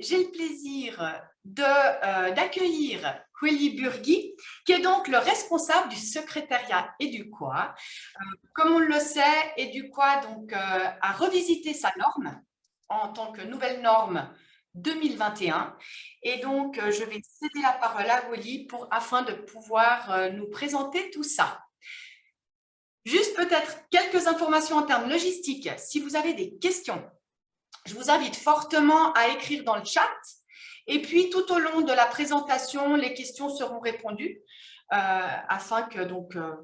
j'ai le plaisir d'accueillir Willy Burgui, qui est donc le responsable du secrétariat EduQua. Comme on le sait, EduQua a revisité sa norme en tant que nouvelle norme 2021. Et donc, je vais céder la parole à Willy afin de pouvoir nous présenter tout ça. Juste peut-être quelques informations en termes logistiques. Si vous avez des questions, je vous invite fortement à écrire dans le chat. Et puis, tout au long de la présentation, les questions seront répondues afin que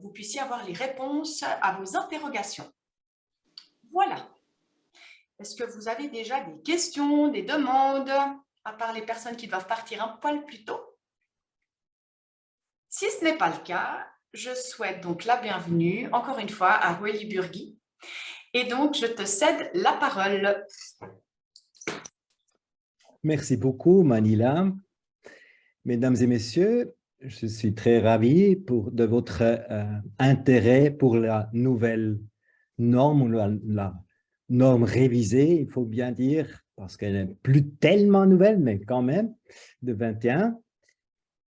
vous puissiez avoir les réponses à vos interrogations. Voilà. Est-ce que vous avez déjà des questions, des demandes, à part les personnes qui doivent partir un poil plus tôt? Si ce n'est pas le cas, je souhaite donc la bienvenue, encore une fois, à Willy Burgui. Et donc, je te cède la parole. Merci beaucoup, Manila. Mesdames et messieurs, je suis très ravi de votre intérêt pour la nouvelle norme, la norme révisée, il faut bien dire, parce qu'elle n'est plus tellement nouvelle, mais quand même, de 21.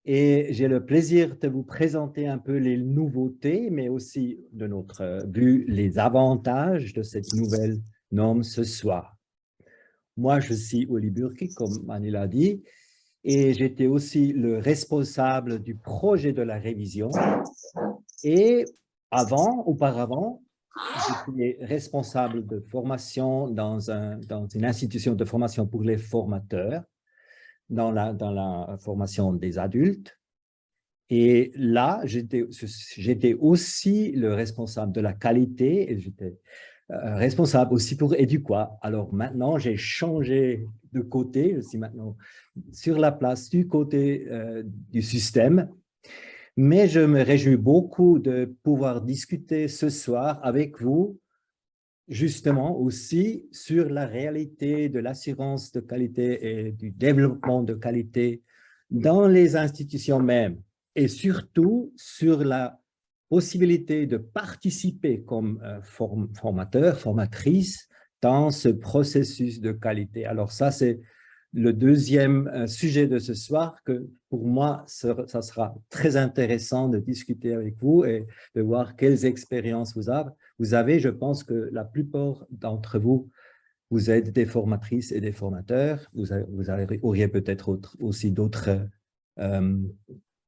Et j'ai le plaisir de vous présenter un peu les nouveautés, mais aussi de notre vue, les avantages de cette nouvelle norme ce soir. Moi, je suis Willy Burgui, comme Manila a dit, et j'étais aussi le responsable du projet de la révision. Et auparavant, j'étais responsable de formation dans une institution de formation pour les formateurs, dans la formation des adultes. Et là, j'étais aussi le responsable de la qualité et j'étais responsable aussi pour EduQua. Alors maintenant, j'ai changé de côté, je suis maintenant sur la place du côté du système, mais je me réjouis beaucoup de pouvoir discuter ce soir avec vous justement aussi sur la réalité de l'assurance de qualité et du développement de qualité dans les institutions mêmes et surtout sur la possibilité de participer comme formateur, formatrice dans ce processus de qualité. Alors ça, c'est le deuxième sujet de ce soir que pour moi, ça sera très intéressant de discuter avec vous et de voir quelles expériences vous avez. Je pense que la plupart d'entre vous, vous êtes des formatrices et des formateurs. Vous auriez peut-être aussi d'autres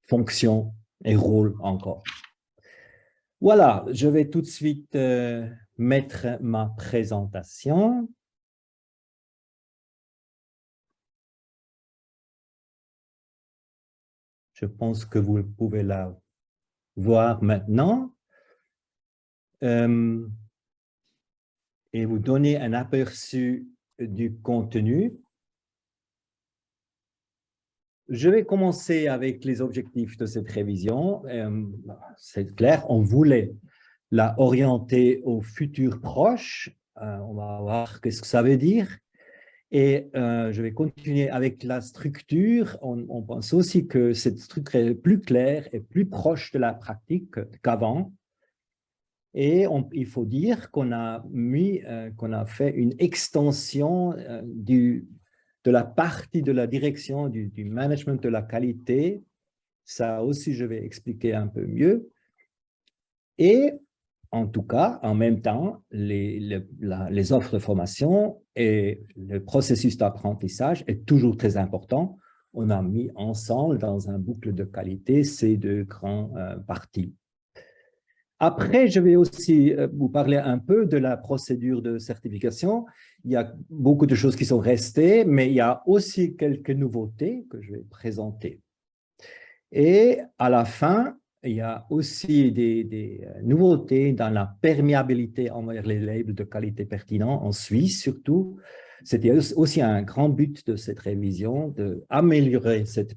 fonctions et rôles encore. Voilà, je vais tout de suite mettre ma présentation. Je pense que vous pouvez la voir maintenant. Et vous donner un aperçu du contenu. Je vais commencer avec les objectifs de cette révision. C'est clair, on voulait la orienter au futur proche. On va voir qu'est-ce que ça veut dire. Et je vais continuer avec la structure. On pense aussi que cette structure est plus claire et plus proche de la pratique qu'avant. Et il faut dire qu'on a fait une extension de la partie de la direction du management de la qualité. Ça aussi, je vais expliquer un peu mieux. Et en tout cas, en même temps, les offres de formation et le processus d'apprentissage est toujours très important. On a mis ensemble dans un boucle de qualité ces deux grands parties. Après, je vais aussi vous parler un peu de la procédure de certification. Il y a beaucoup de choses qui sont restées, mais il y a aussi quelques nouveautés que je vais présenter. Et à la fin, il y a aussi des nouveautés dans la perméabilité envers les labels de qualité pertinents en Suisse surtout. C'était aussi un grand but de cette révision, d'améliorer cette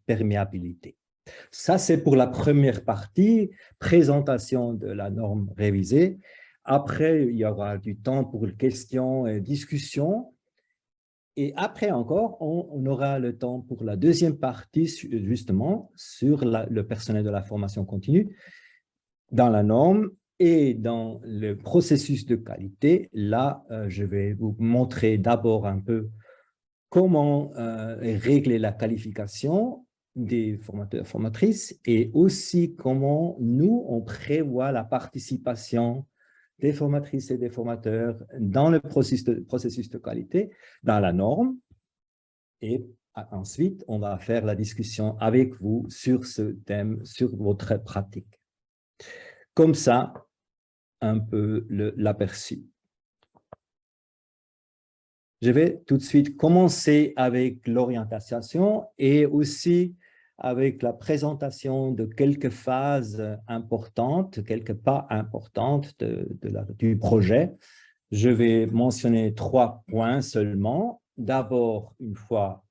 perméabilité. Ça, c'est pour la première partie, présentation de la norme révisée. Après, il y aura du temps pour les questions et discussions. Et après encore, on aura le temps pour la deuxième partie, justement, sur le personnel de la formation continue, dans la norme et dans le processus de qualité. Là, je vais vous montrer d'abord un peu comment régler la qualification des formateurs, formatrices, et aussi comment nous, on prévoit la participation des formatrices et des formateurs dans le processus de qualité, dans la norme. Et ensuite, on va faire la discussion avec vous sur ce thème, sur votre pratique. Comme ça, un peu l'aperçu. Je vais tout de suite commencer avec l'orientation et aussi avec la présentation de quelques phases importantes, quelques pas importantes du projet. Je vais mentionner 3 points seulement. D'abord, une fois,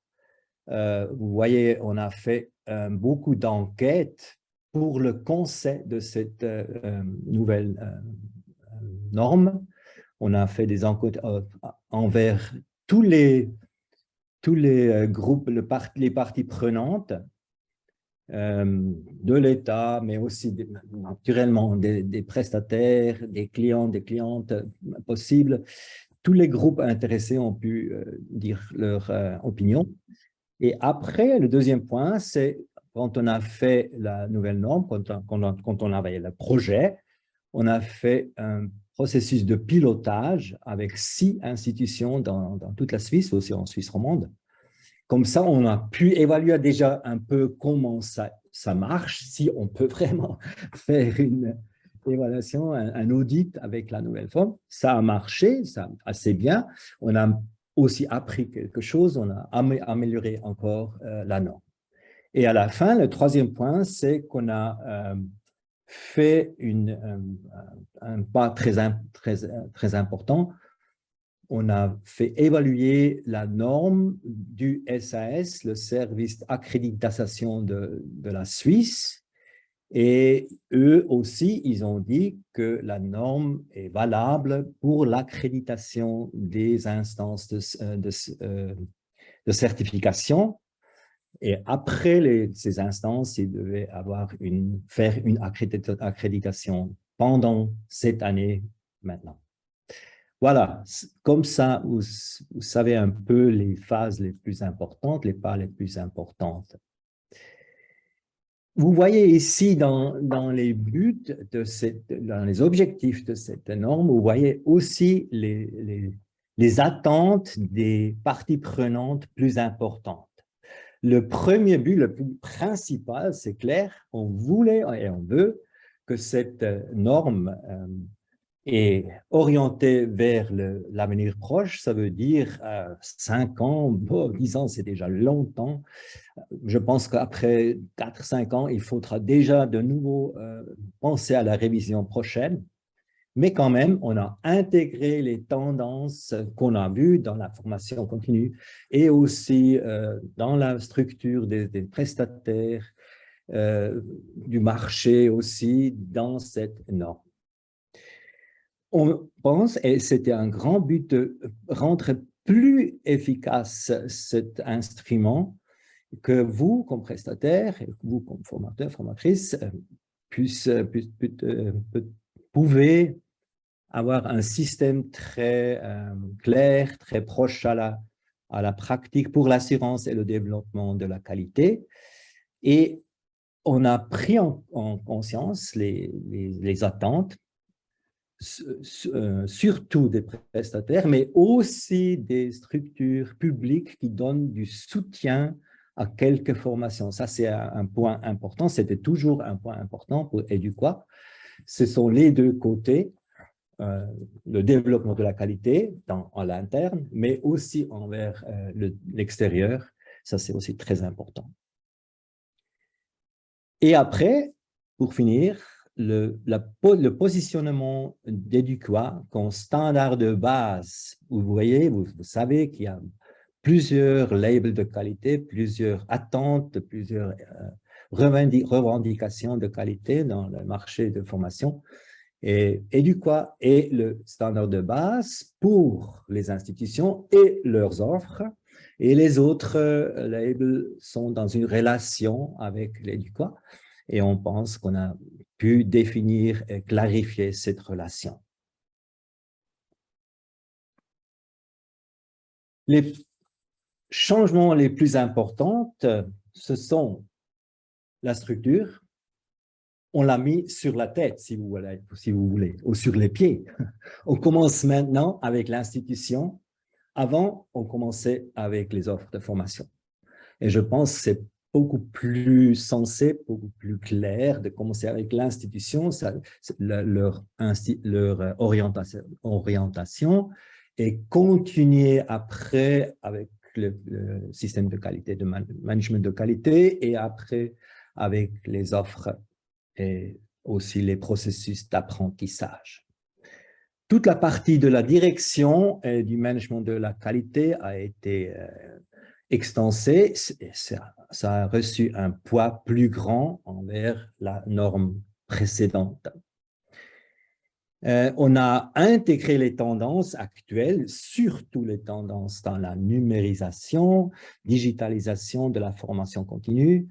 vous voyez, on a fait beaucoup d'enquêtes pour le conseil de cette nouvelle norme. On a fait des enquêtes envers tous les groupes, les parties prenantes de l'État, mais aussi naturellement des prestataires, des clients, des clientes possibles. Tous les groupes intéressés ont pu dire leur opinion. Et après, le deuxième point, c'est quand on a fait la nouvelle norme, quand on avait le projet, on a fait un processus de pilotage avec 6 institutions dans toute la Suisse, aussi en Suisse romande. Comme ça, on a pu évaluer déjà un peu comment ça marche, si on peut vraiment faire une évaluation, un audit avec la nouvelle forme. Ça a marché, ça assez bien. On a aussi appris quelque chose, on a amélioré encore la norme. Et à la fin, le troisième point, c'est qu'on a fait un pas très important. On a fait évaluer la norme du SAS, le service d'accréditation de la Suisse. Et eux aussi, ils ont dit que la norme est valable pour l'accréditation des instances de certification. Et après ces instances, ils devaient faire une accréditation pendant cette année maintenant. Voilà, comme ça, vous savez un peu les phases les plus importantes, les pas les plus importantes. Vous voyez ici dans les buts, dans les objectifs de cette norme, vous voyez aussi les attentes des parties prenantes plus importantes. Le premier but, le plus principal, c'est clair, on voulait et on veut que cette norme est orientée vers l'avenir proche. Ça veut dire 5 ans, 10 ans, c'est déjà longtemps. Je pense qu'après 4-5 ans, il faudra déjà de nouveau penser à la révision prochaine. Mais quand même, on a intégré les tendances qu'on a vues dans la formation continue et aussi dans la structure des prestataires, du marché aussi, dans cette norme. On pense, et c'était un grand but, de rendre plus efficace cet instrument, que vous, comme prestataire, et vous, comme formateur, formatrice, pouvez avoir un système très clair, très proche à la pratique pour l'assurance et le développement de la qualité. Et on a pris en conscience les attentes, surtout des prestataires, mais aussi des structures publiques qui donnent du soutien à quelques formations. Ça, c'est un point important. C'était toujours un point important pour Eduqua. Ce sont les deux côtés. Le développement de la qualité à l'interne, mais aussi envers l'extérieur. Ça, c'est aussi très important. Et après, pour finir, le positionnement d'Eduqua comme standard de base. Vous voyez, vous savez qu'il y a plusieurs labels de qualité, plusieurs attentes, plusieurs revendications de qualité dans le marché de formation. Et Eduqua est le standard de base pour les institutions et leurs offres. Et les autres labels sont dans une relation avec l'Eduqua. Et on pense qu'on a pu définir et clarifier cette relation. changements les plus importants, ce sont la structure. On l'a mis sur la tête, si vous voulez, ou sur les pieds. On commence maintenant avec l'institution. Avant, on commençait avec les offres de formation. Et je pense que c'est beaucoup plus sensé, beaucoup plus clair de commencer avec l'institution, leur orientation, et continuer après avec le système de qualité, de management de qualité, et après avec les offres et aussi les processus d'apprentissage. Toute la partie de la direction et du management de la qualité a été extensée. Ça a reçu un poids plus grand envers la norme précédente. On a intégré les tendances actuelles, surtout les tendances dans la numérisation, digitalisation de la formation continue,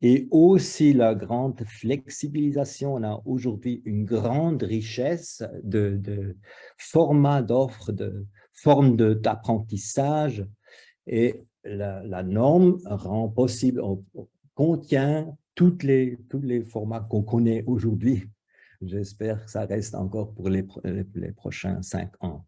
et aussi la grande flexibilisation. On a aujourd'hui une grande richesse de formats d'offres, de formes d'apprentissage, et la norme rend possible, contient tous les formats qu'on connaît aujourd'hui. J'espère que ça reste encore pour les prochains 5 ans.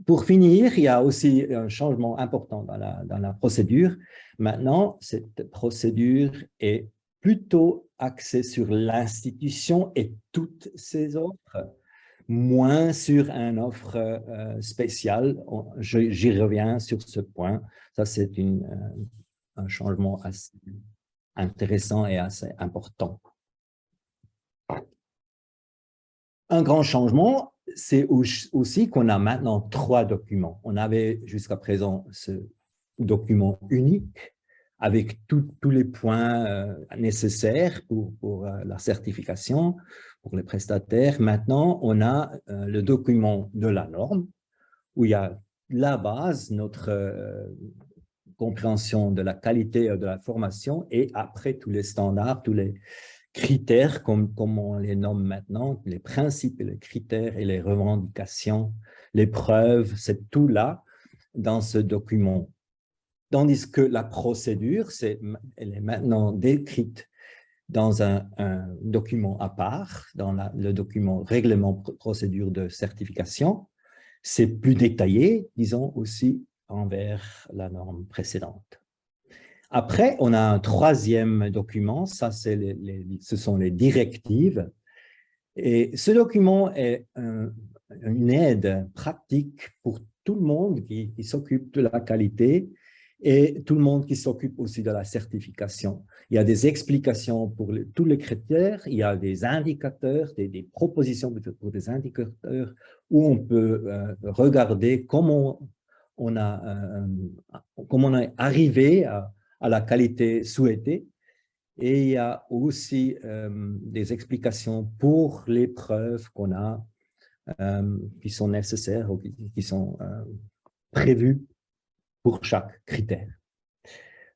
Pour finir, il y a aussi un changement important dans la procédure. Maintenant, cette procédure est plutôt axée sur l'institution et toutes ses offres, moins sur une offre spéciale. J'y reviens sur ce point. Ça, c'est un changement assez intéressant et assez important. Un grand changement, c'est aussi qu'on a maintenant 3 documents. On avait jusqu'à présent ce document unique avec tous les points nécessaires pour la certification, pour les prestataires. Maintenant, on a le document de la norme où il y a la base, notre compréhension de la qualité de la formation, et après tous les standards, tous les critères, comme on les nomme maintenant, les principes et les critères et les revendications, les preuves, c'est tout là dans ce document. Tandis que la procédure, elle est maintenant décrite dans un document à part, dans le document règlement procédure de certification. C'est plus détaillé, disons aussi, envers la norme précédente. Après, on a un 3e document, ça ce sont les directives. Et ce document est une aide pratique pour tout le monde qui s'occupe de la qualité et tout le monde qui s'occupe aussi de la certification. Il y a des explications pour tous les critères, il y a des indicateurs, des propositions pour des indicateurs où on peut regarder comment on est arrivé à la qualité souhaitée. Et il y a aussi des explications pour les preuves qu'on a qui sont nécessaires ou qui sont prévues pour chaque critère.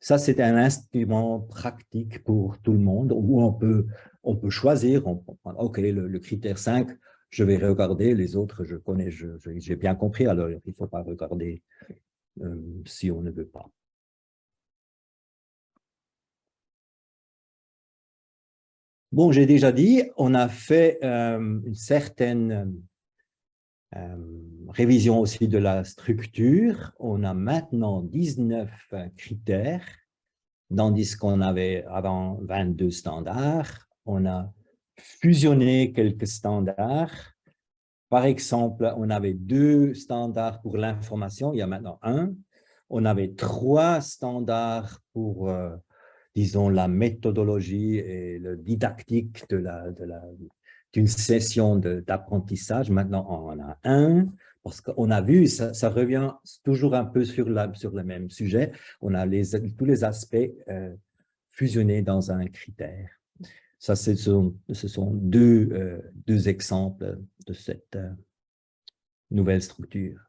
Ça, c'est un instrument pratique pour tout le monde où on peut choisir, OK, le critère 5, je vais regarder, les autres, je connais, j'ai bien compris, alors il ne faut pas regarder si on ne veut pas. Bon, j'ai déjà dit, on a fait une certaine révision aussi de la structure. On a maintenant 19 critères, tandis qu'on avait avant 22 standards. On a fusionné quelques standards. Par exemple, on avait 2 standards pour l'information, il y a maintenant 1. On avait 3 standards pour disons, la méthodologie et le didactique d'une session d'apprentissage. Maintenant, on en a 1, parce qu'on a vu, ça revient toujours un peu sur le même sujet. On a tous les aspects fusionnés dans un critère. Ça, ce sont deux exemples de cette nouvelle structure.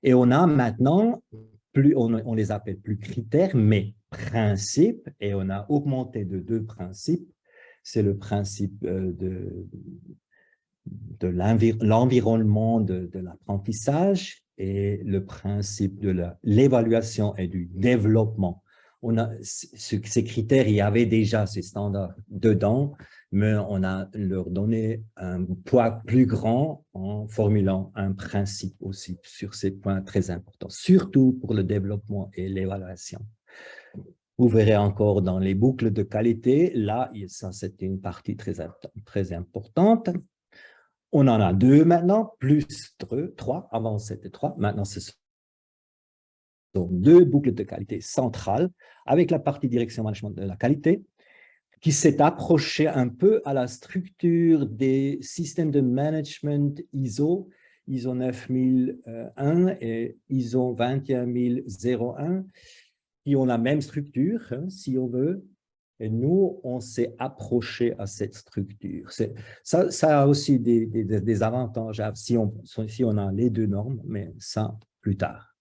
Et on a maintenant, on les appelle plus critères, mais principes, et on a augmenté de 2 principes. C'est le principe de l'environnement de l'apprentissage et le principe de l'évaluation et du développement. Ces critères, il y avait déjà ces standards dedans, mais on a leur donné un poids plus grand en formulant un principe aussi sur ces points très importants, surtout pour le développement et l'évaluation. Vous verrez encore dans les boucles de qualité, là, ça c'est une partie très importante. On en a 2 maintenant, plus 3, avant c'était 3, maintenant ce sont 2 boucles de qualité centrales avec la partie direction management de la qualité qui s'est approchée un peu à la structure des systèmes de management ISO 9001 et ISO 21001 qui ont la même structure, hein, si on veut. Et nous, on s'est approché à cette structure. Ça a aussi des avantages si on a les 2 normes, mais ça plus tard.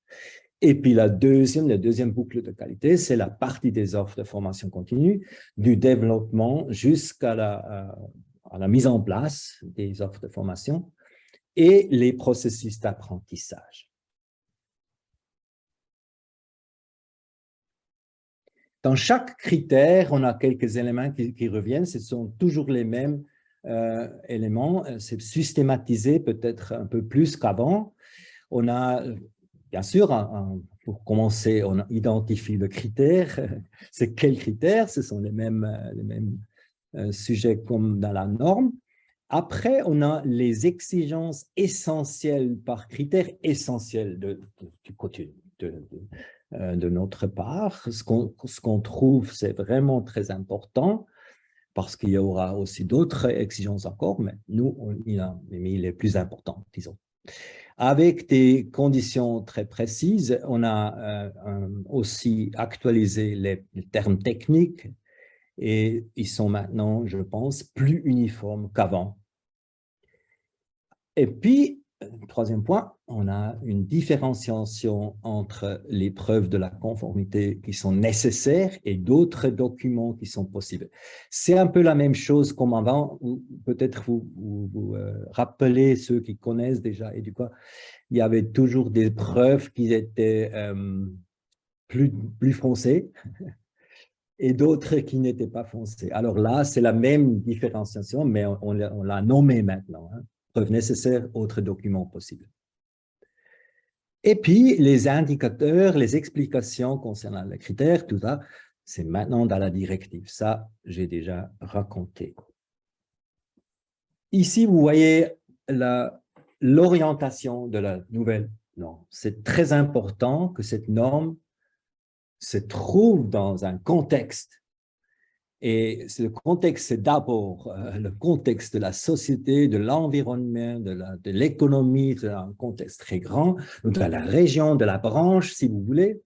Et puis la deuxième boucle de qualité, c'est la partie des offres de formation continue, du développement jusqu'à la mise en place des offres de formation et les processus d'apprentissage. Dans chaque critère, on a quelques éléments qui reviennent. Ce sont toujours les mêmes éléments. C'est systématisé peut-être un peu plus qu'avant. On a, bien sûr, pour commencer, on identifie le critère. C'est quels critères? Ce sont les mêmes sujets comme dans la norme. Après, on a les exigences essentielles par critère essentiel du côté de notre part. Ce qu'on trouve, c'est vraiment très important parce qu'il y aura aussi d'autres exigences encore, mais nous, il a mis les plus importants, disons. Avec des conditions très précises, on a aussi actualisé les termes techniques et ils sont maintenant, je pense, plus uniformes qu'avant. Et puis, troisième point, on a une différenciation entre les preuves de la conformité qui sont nécessaires et d'autres documents qui sont possibles. C'est un peu la même chose comme avant, ou peut-être vous rappelez ceux qui connaissent déjà, et du coup, il y avait toujours des preuves qui étaient plus foncées et d'autres qui n'étaient pas foncées. Alors là, c'est la même différenciation, mais on l'a nommé maintenant, hein. Preuves nécessaires, autres documents possibles. Et puis, les indicateurs, les explications concernant les critères, tout ça, c'est maintenant dans la directive. Ça, j'ai déjà raconté. Ici, vous voyez l'orientation de la nouvelle norme. C'est très important que cette norme se trouve dans un contexte. Et le contexte, c'est d'abord le contexte de la société, de l'environnement, de l'économie, c'est un contexte très grand, de la région, de la branche, si vous voulez.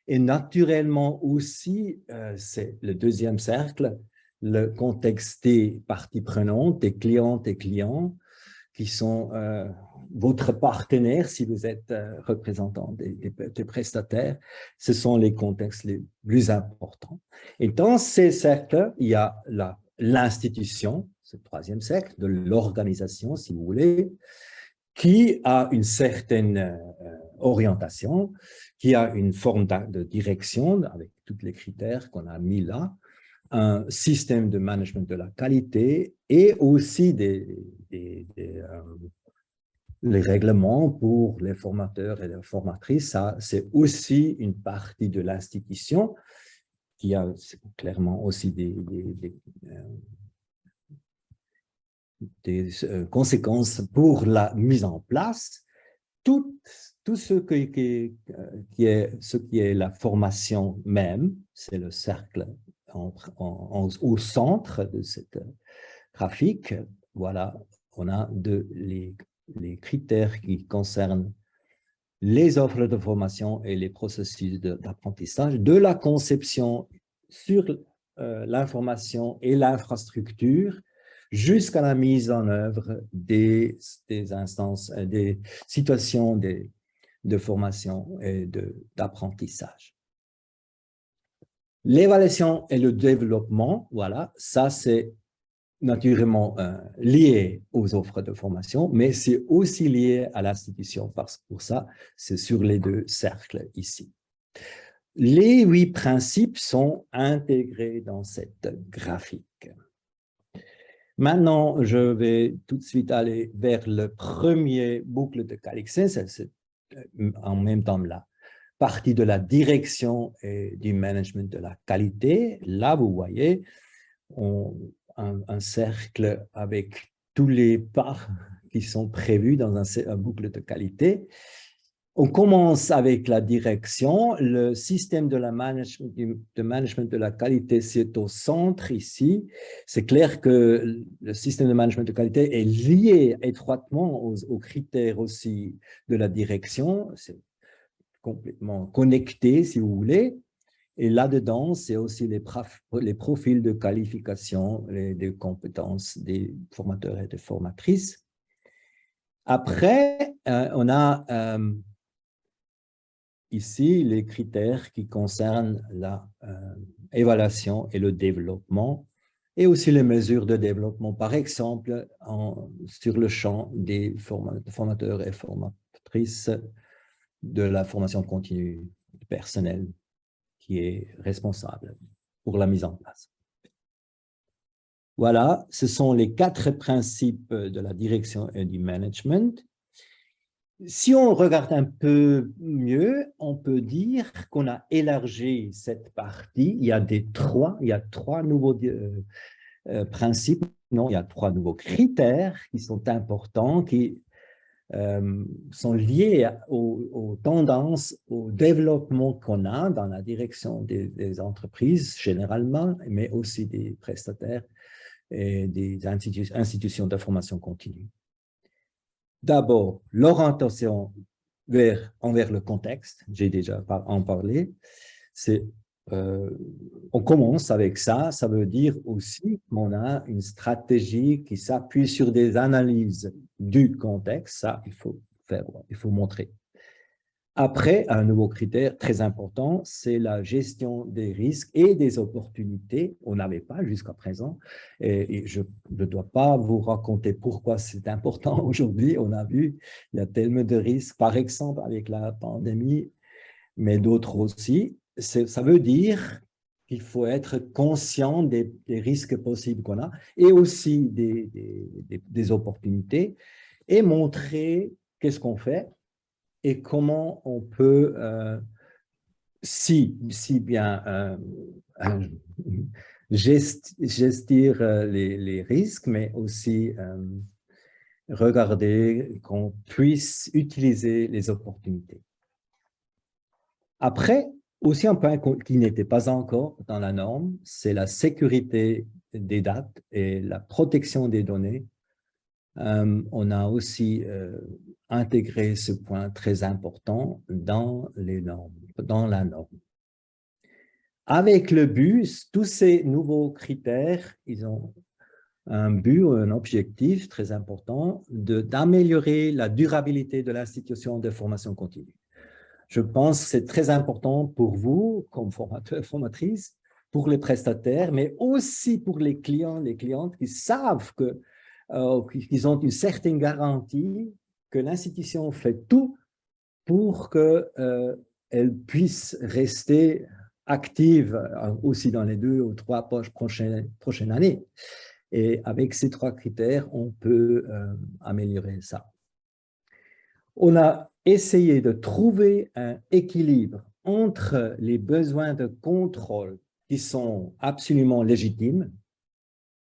Et naturellement aussi, c'est le deuxième cercle, le contexte des parties prenantes, des clientes et clients, qui sont votre partenaire, si vous êtes représentant des prestataires. Ce sont les contextes les plus importants. Et dans ces cercles, il y a l'institution, ce troisième cercle, de l'organisation, si vous voulez, qui a une certaine orientation, qui a une forme de direction, avec tous les critères qu'on a mis là, un système de management de la qualité et aussi les règlements pour les formateurs et les formatrices. Ça, c'est aussi une partie de l'institution qui a clairement aussi des conséquences pour la mise en place. Tout ce qui est la formation même, c'est le cercle au centre de cette graphique. Voilà, on a les critères qui concernent les offres de formation et les processus d'apprentissage, de la conception sur l'information et l'infrastructure jusqu'à la mise en œuvre des instances, des situations de formation et d'apprentissage. L'évaluation et le développement, voilà, ça c'est naturellement lié aux offres de formation, mais c'est aussi lié à l'institution, parce que pour ça, c'est sur les deux cercles ici. Les 8 principes sont intégrés dans cette graphique. Maintenant, je vais tout de suite aller vers le premier boucle de Calixte, c'est en même temps la partie de la direction et du management de la qualité. Là, vous voyez, un cercle avec tous les pas qui sont prévus dans un boucle de qualité. On commence avec la direction. Le système de management de la qualité, c'est au centre ici. C'est clair que le système de management de qualité est lié étroitement aux critères aussi de la direction. C'est complètement connecté, si vous voulez. Et là-dedans, c'est aussi les profils de qualification, des compétences des formateurs et des formatrices. Après, on a ici les critères qui concernent l'évaluation et le développement, et aussi les mesures de développement, par exemple, sur le champ des formateurs et formatrices de la formation continue du personnel qui est responsable pour la mise en place. Voilà, ce sont les 4 principes de la direction et du management. Si on regarde un peu mieux, on peut dire qu'on a élargi cette partie. Il y a 3 nouveaux principes, non, il y a 3 nouveaux critères qui sont importants, qui sont liés aux tendances, au développement qu'on a dans la direction des entreprises généralement, mais aussi des prestataires et des institutions de formation continue. D'abord, l'orientation envers le contexte, j'ai déjà en parlé, on commence avec ça, ça veut dire aussi qu'on a une stratégie qui s'appuie sur des analyses du contexte, ça il faut montrer. Après, un nouveau critère très important, c'est la gestion des risques et des opportunités. On n'avait pas jusqu'à présent, et je ne dois pas vous raconter pourquoi c'est important aujourd'hui. On a vu, il y a tellement de risques, par exemple avec la pandémie, mais d'autres aussi. Ça veut dire qu'il faut être conscient des risques possibles qu'on a et aussi des opportunités et montrer qu'est-ce qu'on fait et comment on peut si bien gestir les risques, mais aussi regarder qu'on puisse utiliser les opportunités. Après, aussi un point qui n'était pas encore dans la norme, c'est la sécurité des dates et la protection des données. On a aussi intégré ce point très important dans les normes, dans la norme. Avec le but, tous ces nouveaux critères, ils ont un but, un objectif très important d'améliorer la durabilité de l'institution de formation continue. Je pense que c'est très important pour vous, comme formateurs et formatrices, pour les prestataires, mais aussi pour les clients, les clientes qui savent qu'ils ont une certaine garantie que l'institution fait tout pour qu'elle puisse rester active aussi dans les 2 ou 3 prochaines années. Et avec ces 3 critères, on peut améliorer ça. On a essayé de trouver un équilibre entre les besoins de contrôle qui sont absolument légitimes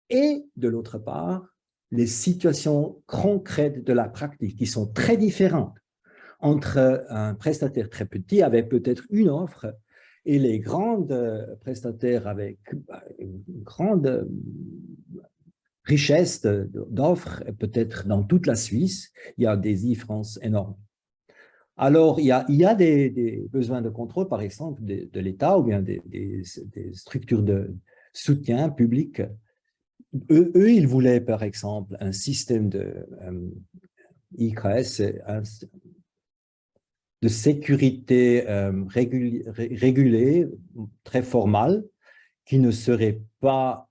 et, de l'autre part, les situations concrètes de la pratique qui sont très différentes entre un prestataire très petit avec peut-être une offre et les grandes prestataires avec une grande richesse d'offres, peut-être dans toute la Suisse, il y a des différences énormes. Alors, il y a des besoins de contrôle, par exemple, de l'État ou bien des structures de soutien public. Eux, ils voulaient, par exemple, un système de IKS, de sécurité régulée, très formale, qui ne serait pas,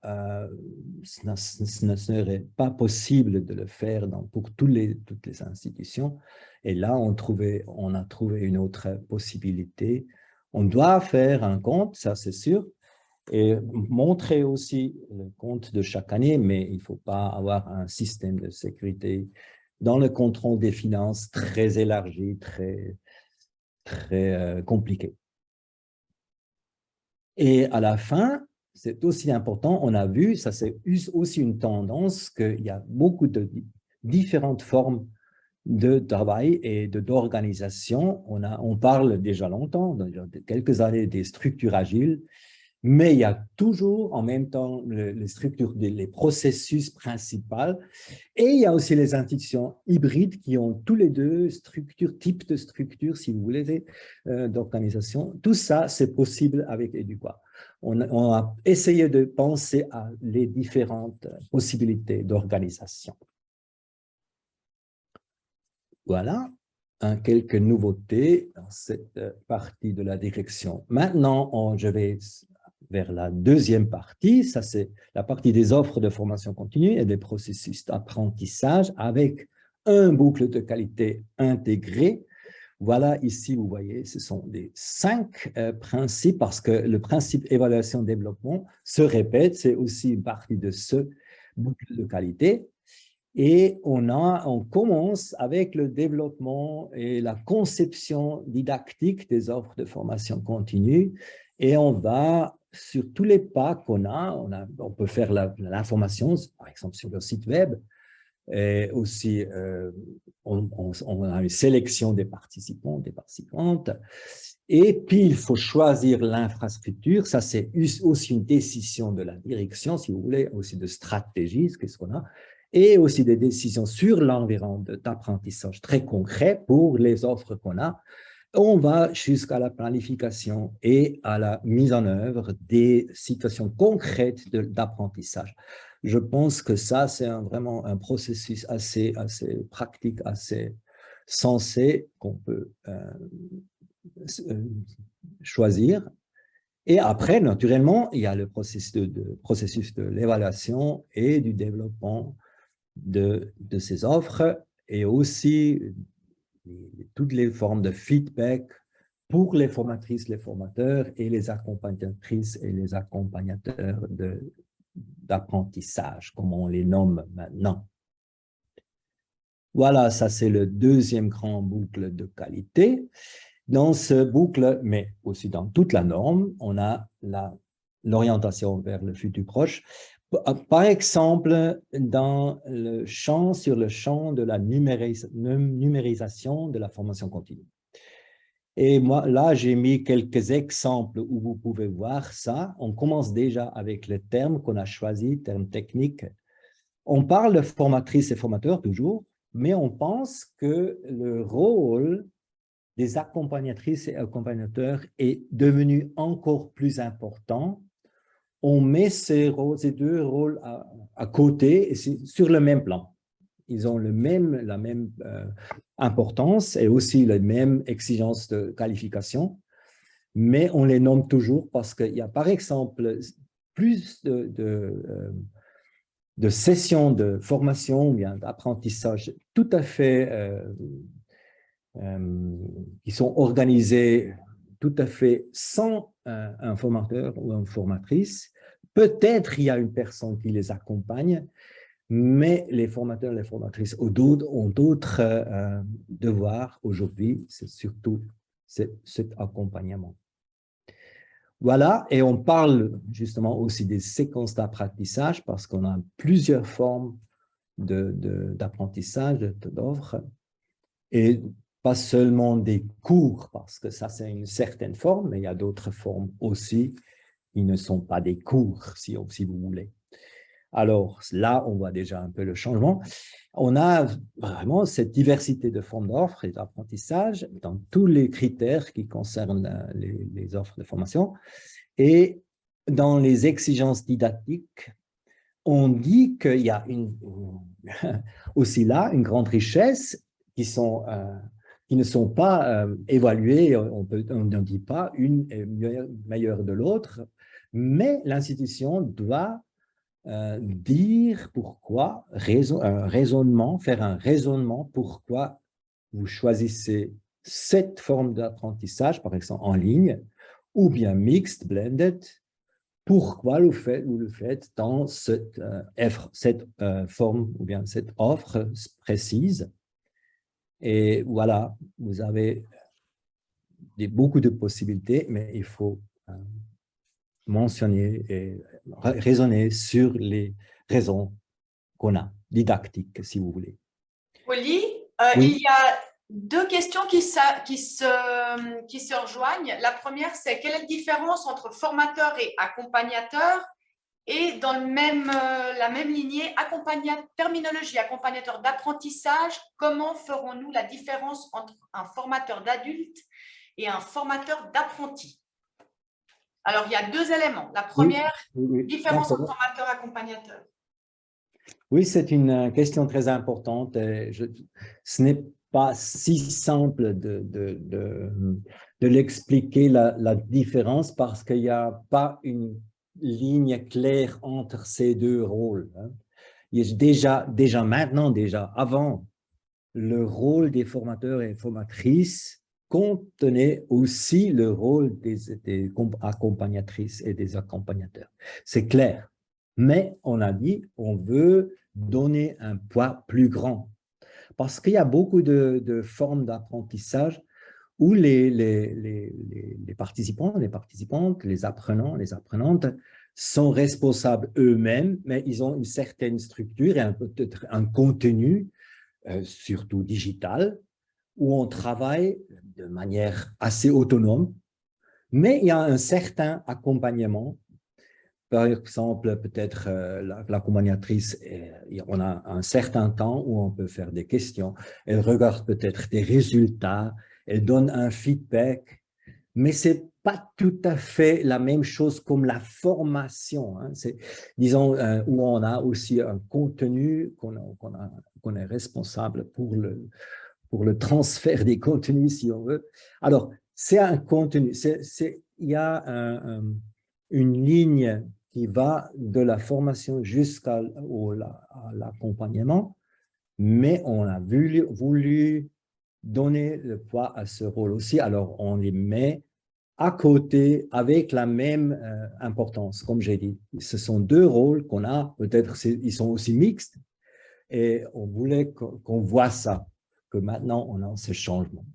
ce ne serait pas possible de le faire pour toutes les institutions. Et là, on a trouvé une autre possibilité. On doit faire un compte, ça c'est sûr, et montrer aussi le compte de chaque année, mais il ne faut pas avoir un système de sécurité dans le contrôle des finances très élargi, très compliqué. Et à la fin, c'est aussi important, on a vu, ça c'est aussi une tendance, qu'il y a beaucoup de différentes formes de travail et d'organisation. On parle déjà longtemps, quelques années, des structures agiles, mais il y a toujours en même temps les structures, les processus principaux, et il y a aussi les institutions hybrides qui ont tous les deux types de structures, si vous voulez, d'organisation. Tout ça, c'est possible avec Eduqua. On a essayé de penser à les différentes possibilités d'organisation. Voilà, quelques nouveautés dans cette partie de la direction. Maintenant, je vais vers la deuxième partie, ça c'est la partie des offres de formation continue et des processus d'apprentissage avec un boucle de qualité intégré. Voilà, ici, vous voyez, ce sont des 5 principes, parce que le principe évaluation-développement se répète, c'est aussi une partie de ce boucle de qualité. Et on commence avec le développement et la conception didactique des offres de formation continue, et on va sur tous les pas qu'on a, on peut faire l'information, par exemple sur le site web, et aussi on a une sélection des participants, des participantes, et puis il faut choisir l'infrastructure, ça c'est aussi une décision de la direction, si vous voulez, aussi de stratégie, qu'est-ce qu'on a, et aussi des décisions sur l'environnement d'apprentissage très concret pour les offres qu'on a. On va jusqu'à la planification et à la mise en œuvre des situations concrètes d'apprentissage. Je pense que ça, c'est vraiment un processus assez pratique, assez sensé qu'on peut choisir. Et après, naturellement, il y a le processus de l'évaluation et du développement de ces offres, et aussi toutes les formes de feedback pour les formatrices, les formateurs et les accompagnatrices et les accompagnateurs d'apprentissage, comme on les nomme maintenant. Voilà, ça c'est le deuxième grand boucle de qualité. Dans ce boucle, mais aussi dans toute la norme, on a l'orientation vers le futur proche. Par exemple, sur le champ de la numérisation de la formation continue. Et moi, là, j'ai mis quelques exemples où vous pouvez voir ça. On commence déjà avec les termes qu'on a choisis, termes techniques. On parle de formatrices et formateurs toujours, mais on pense que le rôle des accompagnatrices et accompagnateurs est devenu encore plus important. On met ces deux rôles à côté, et sur le même plan. Ils ont la même importance et aussi les mêmes exigences de qualification, mais on les nomme toujours parce qu'il y a, par exemple, plus de sessions de formation ou bien d'apprentissage tout à fait qui sont organisées tout à fait sans un formateur ou une formatrice. Peut-être il y a une personne qui les accompagne, mais les formateurs et les formatrices ont d'autres devoirs aujourd'hui, c'est surtout cet accompagnement. Voilà, et on parle justement aussi des séquences d'apprentissage parce qu'on a plusieurs formes d'apprentissage, d'offres, et pas seulement des cours, parce que ça c'est une certaine forme, mais il y a d'autres formes aussi qui ne sont pas des cours, si vous voulez. Alors là, on voit déjà un peu le changement. On a vraiment cette diversité de formes d'offres et d'apprentissage dans tous les critères qui concernent les offres de formation. Et dans les exigences didactiques, on dit qu'il y a aussi là une grande richesse qui sont ils ne sont pas évalués, on ne dit pas une est meilleure de l'autre, mais l'institution doit dire pourquoi, faire un raisonnement pourquoi vous choisissez cette forme d'apprentissage, par exemple en ligne, ou bien mixed, blended, pourquoi vous le faites dans cette forme ou bien cette offre précise. Et voilà, vous avez beaucoup de possibilités, mais il faut mentionner et raisonner sur les raisons qu'on a, didactiques, si vous voulez. Oli, Oui. il y a deux questions qui se rejoignent. La première, c'est quelle est la différence entre formateur et accompagnateur? Et dans la même lignée, terminologie accompagnateur d'apprentissage, comment ferons-nous la différence entre un formateur d'adultes et un formateur d'apprentis? Alors, il y a deux éléments. La première, différence entre formateur et accompagnateur. Oui, c'est une question très importante. Ce n'est pas si simple de l'expliquer la différence parce qu'il n'y a pas une ligne claire entre ces deux rôles. Il y a déjà avant, le rôle des formateurs et formatrices contenait aussi le rôle des accompagnatrices et des accompagnateurs. C'est clair. Mais on a dit, on veut donner un poids plus grand. Parce qu'il y a beaucoup de formes d'apprentissage où les participants, les participantes, les apprenants, les apprenantes sont responsables eux-mêmes, mais ils ont une certaine structure et peut-être un contenu, surtout digital, où on travaille de manière assez autonome, mais il y a un certain accompagnement. Par exemple, peut-être l'accompagnatrice, on a un certain temps où on peut faire des questions, elle regarde peut-être des résultats, elle donne un feedback, mais ce n'est pas tout à fait la même chose comme la formation. Disons, où on a aussi un contenu, qu'on est responsable pour le transfert des contenus, si on veut. Alors, c'est un contenu, il y a une ligne qui va de la formation jusqu'à l'accompagnement, mais on a voulu donner le poids à ce rôle aussi. Alors, on les met à côté avec la même importance, comme j'ai dit. Ce sont deux rôles qu'on a, peut-être ils sont aussi mixtes, et on voulait qu'on voit ça, que maintenant on a ce changement.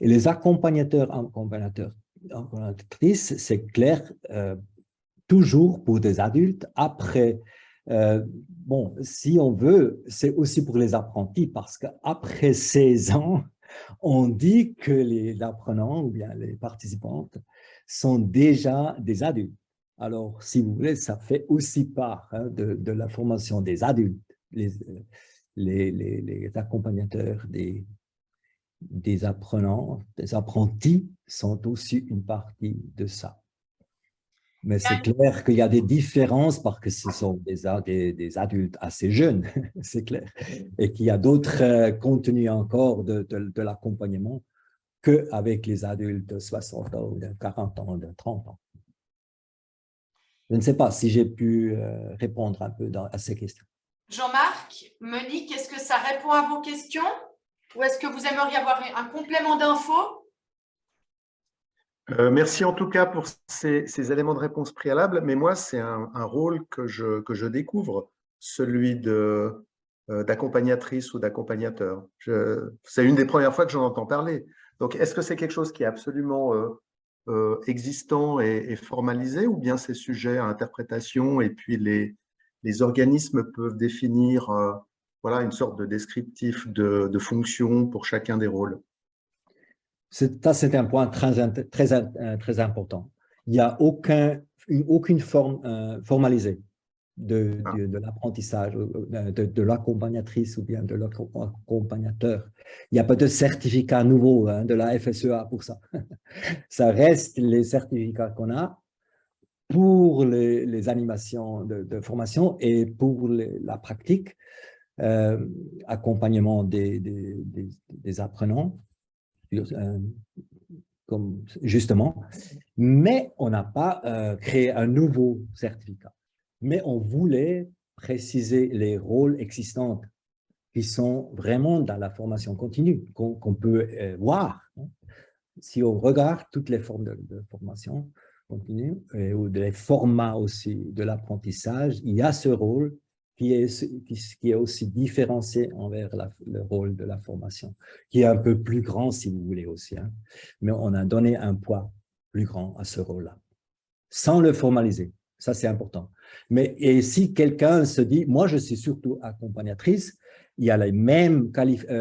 Et les accompagnatrices, c'est clair, toujours pour des adultes. Après, bon, si on veut, c'est aussi pour les apprentis, parce qu'après 16 ans, on dit que les apprenants ou bien les participantes sont déjà des adultes. Alors, si vous voulez, ça fait aussi part de la formation des adultes. Les accompagnateurs des apprenants, des apprentis sont aussi une partie de ça. Mais c'est clair qu'il y a des différences parce que ce sont des adultes assez jeunes, c'est clair, et qu'il y a d'autres contenus encore de l'accompagnement qu'avec les adultes de 60 ans, de 40 ans, de 30 ans. Je ne sais pas si j'ai pu répondre un peu à ces questions. Jean-Marc, Monique, est-ce que ça répond à vos questions ou est-ce que vous aimeriez avoir un complément d'infos? Merci en tout cas pour ces éléments de réponse préalable, mais moi, c'est un rôle que je découvre, celui d'accompagnatrice ou d'accompagnateur. C'est une des premières fois que j'en entends parler. Donc, est-ce que c'est quelque chose qui est absolument existant et formalisé, ou bien c'est sujet à interprétation et puis les organismes peuvent définir voilà, une sorte de descriptif de fonction pour chacun des rôles? C'est un point très important. Il n'y a aucune forme formalisée de l'apprentissage, de l'accompagnatrice ou bien de l'accompagnateur. Il n'y a pas de certificat nouveau de la FSEA pour ça. Ça reste les certificats qu'on a pour les animations de formation et pour la pratique, accompagnement des apprenants. comme justement, mais on n'a pas créé un nouveau certificat. Mais on voulait préciser les rôles existants qui sont vraiment dans la formation continue, qu'on peut voir. Si on regarde toutes les formes de formation continue, ou des formats aussi de l'apprentissage, il y a ce rôle qui est aussi différencié envers le rôle de la formation, qui est un peu plus grand si vous voulez aussi. Hein. Mais on a donné un poids plus grand à ce rôle-là, sans le formaliser. Ça, c'est important. Mais et si quelqu'un se dit, moi, je suis surtout accompagnatrice, il y a les mêmes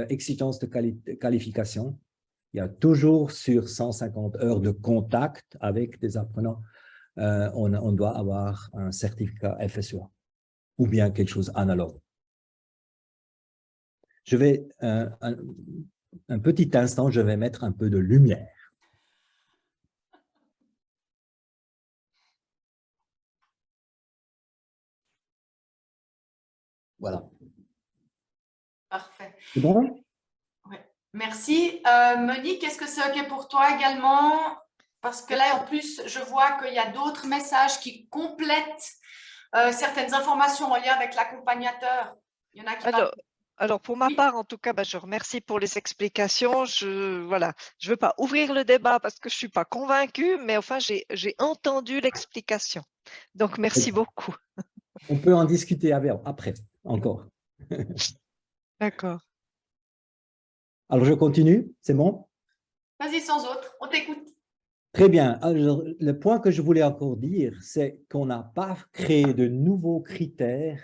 exigences de qualification. Il y a toujours sur 150 heures de contact avec des apprenants, on doit avoir un certificat FSUA ou bien quelque chose analogue. Je vais, un petit instant, je vais mettre un peu de lumière. Voilà. Parfait. C'est bon? Ouais. Merci. Monique, est-ce que c'est OK pour toi également? Parce que là, en plus, je vois qu'il y a d'autres messages qui complètent certaines informations en lien avec l'accompagnateur. Il y en a qui alors, pour ma part, en tout cas, je remercie pour les explications. Voilà, je ne veux pas ouvrir le débat parce que je ne suis pas convaincue, mais enfin, j'ai entendu l'explication. Donc, merci beaucoup. On peut en discuter après, encore. D'accord. Alors, je continue, c'est bon? Vas-y, sans autre, on t'écoute. Très bien. Alors, le point que je voulais encore dire, c'est qu'on n'a pas créé de nouveaux critères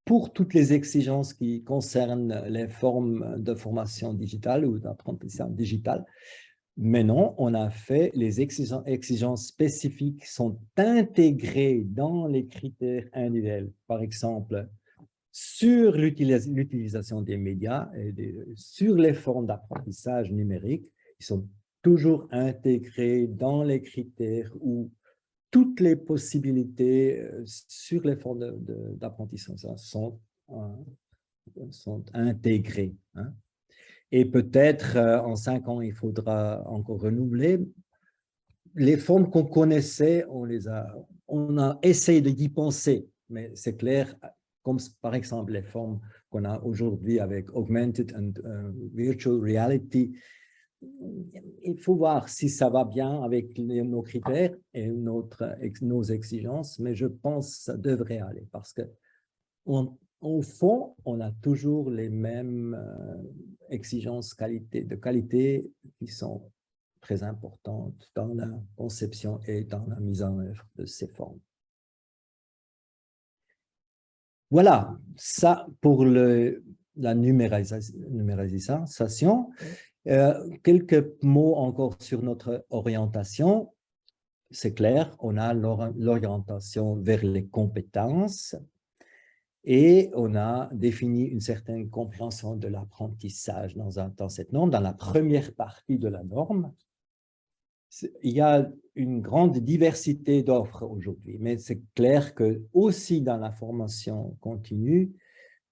pour toutes les exigences qui concernent les formes de formation digitale ou d'apprentissage digital. Mais non, on a fait les exigences spécifiques sont intégrées dans les critères individuels. Par exemple, sur l'utilisation des médias et sur les formes d'apprentissage numérique, ils sont toujours intégrés dans les critères où toutes les possibilités sur les formes d'apprentissage sont intégrées. Hein. Et peut-être en 5 ans, il faudra encore renouveler. Les formes qu'on connaissait, on a essayé d'y penser, mais c'est clair, comme par exemple les formes qu'on a aujourd'hui avec Augmented and Virtual Reality, il faut voir si ça va bien avec nos critères et nos exigences, mais je pense que ça devrait aller parce que au fond, on a toujours les mêmes exigences de qualité qui sont très importantes dans la conception et dans la mise en œuvre de ces formes. Voilà, ça pour la numérisation. Quelques mots encore sur notre orientation. C'est clair, on a l'orientation vers les compétences et on a défini une certaine compréhension de l'apprentissage dans cette norme. Dans la première partie de la norme, il y a une grande diversité d'offres aujourd'hui, mais c'est clair que aussi dans la formation continue,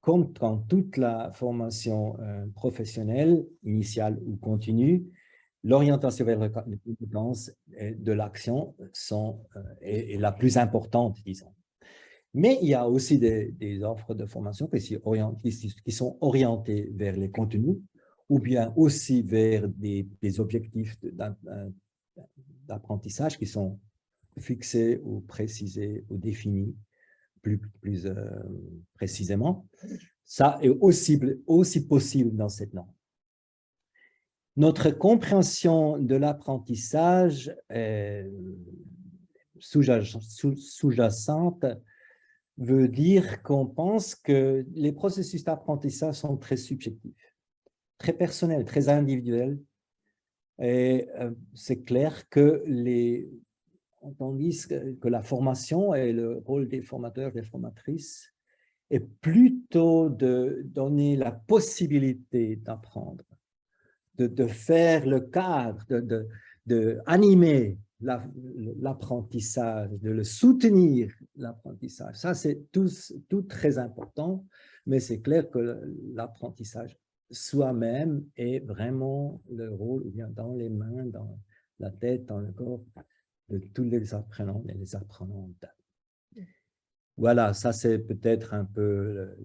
comme dans toute la formation professionnelle, initiale ou continue, l'orientation vers les compétences de l'action est la plus importante, disons. Mais il y a aussi des offres de formation qui sont orientées vers les contenus ou bien aussi vers des objectifs d'apprentissage qui sont fixés ou précisés ou définis plus précisément. Ça est aussi possible dans cette norme. Notre compréhension de l'apprentissage sous-jacente veut dire qu'on pense que les processus d'apprentissage sont très subjectifs, très personnels, très individuels. Et c'est clair que tandis que la formation et le rôle des formateurs et des formatrices est plutôt de donner la possibilité d'apprendre, de faire le cadre, d'animer l'apprentissage, de le soutenir, l'apprentissage. Ça, c'est tout très important, mais c'est clair que l'apprentissage soi-même est vraiment le rôle, ou bien dans les mains, dans la tête, dans le corps de tous les apprenants et les apprenantes. Voilà, ça c'est peut-être un peu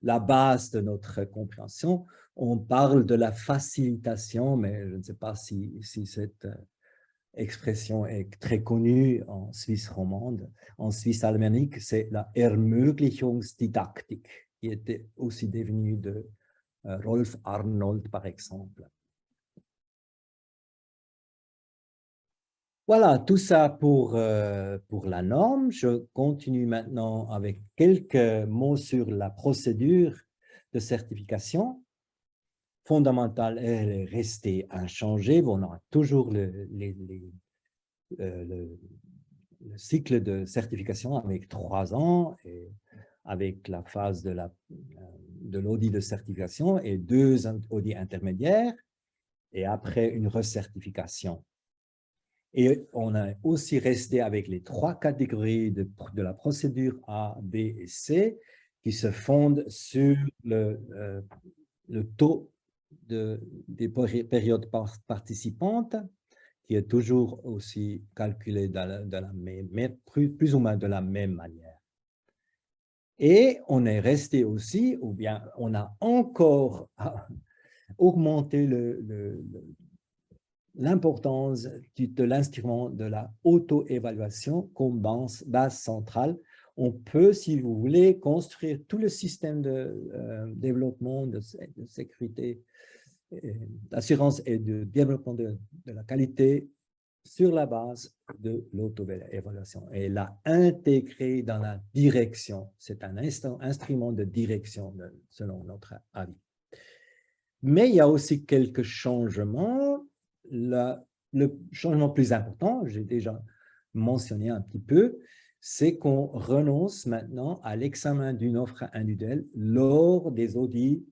la base de notre compréhension. On parle de la facilitation, mais je ne sais pas si cette expression est très connue en Suisse romande. En Suisse alémanique, c'est la Ermöglichungsdidaktik, qui était aussi devenue de Rolf Arnold, par exemple. Voilà, tout ça pour la norme. Je continue maintenant avec quelques mots sur la procédure de certification. Fondamentale, elle est restée inchangée. On aura toujours le cycle de certification avec 3 ans, et avec la phase de l'audit de certification et 2 audits intermédiaires, et après une recertification. Et on a aussi resté avec les 3 catégories de la procédure A, B et C, qui se fondent sur le taux des périodes participantes, qui est toujours aussi calculé plus ou moins de la même manière. Et on est resté aussi, ou bien on a encore augmenté l'importance de l'instrument de la auto-évaluation comme base centrale. On peut, si vous voulez, construire tout le système de développement, de sécurité, d'assurance et de développement de la qualité sur la base de l'auto-évaluation et la intégrer dans la direction. C'est un instrument de direction selon notre avis. Mais il y a aussi quelques changements. Le changement plus important, j'ai déjà mentionné un petit peu, c'est qu'on renonce maintenant à l'examen d'une offre individuelle lors des audits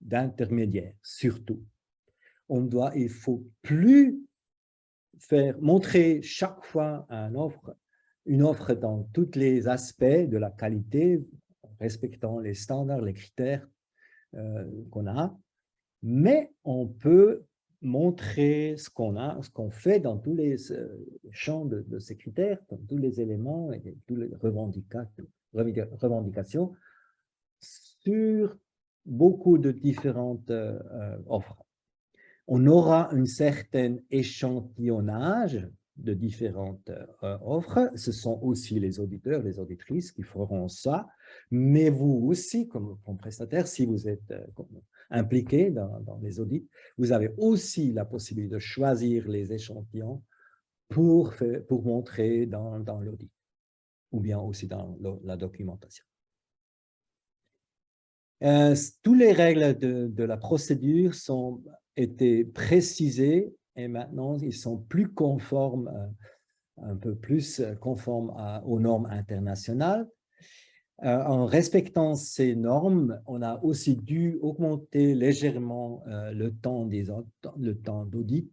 d'intermédiaires, surtout. Il ne faut plus montrer chaque fois une offre dans tous les aspects de la qualité, respectant les standards, les critères qu'on a, mais on peut montrer ce qu'on fait dans tous les champs de ces critères, dans tous les éléments et toutes les revendications sur beaucoup de différentes offres. On aura un certain échantillonnage de différentes offres. Ce sont aussi les auditeurs, les auditrices qui feront ça, mais vous aussi, comme prestataire, si vous êtes impliqué dans les audits, vous avez aussi la possibilité de choisir les échantillons pour montrer dans l'audit, ou bien aussi dans la documentation. Toutes les règles de la procédure ont été précisées et maintenant ils sont plus conformes, un peu plus conformes aux normes internationales. En respectant ces normes, on a aussi dû augmenter légèrement le temps d'audit.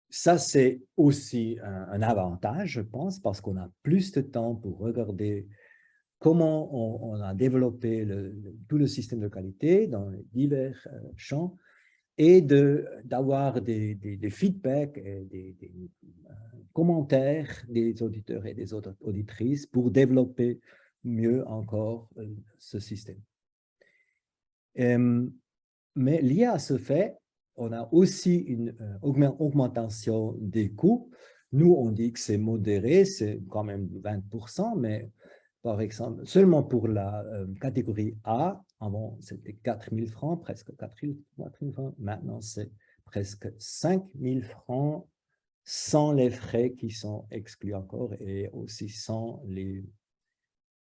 Ça, c'est aussi un avantage, je pense, parce qu'on a plus de temps pour regarder comment on a développé tout le système de qualité dans les divers champs et d'avoir des feedbacks et des commentaires des auditeurs et des auditrices pour développer mieux encore ce système. Mais lié à ce fait, on a aussi une augmentation des coûts. Nous, on dit que c'est modéré, c'est quand même 20%, mais par exemple, seulement pour la catégorie A, avant c'était 4 000 francs, presque 4 000 francs, maintenant c'est presque 5 000 francs sans les frais qui sont exclus encore et aussi sans les,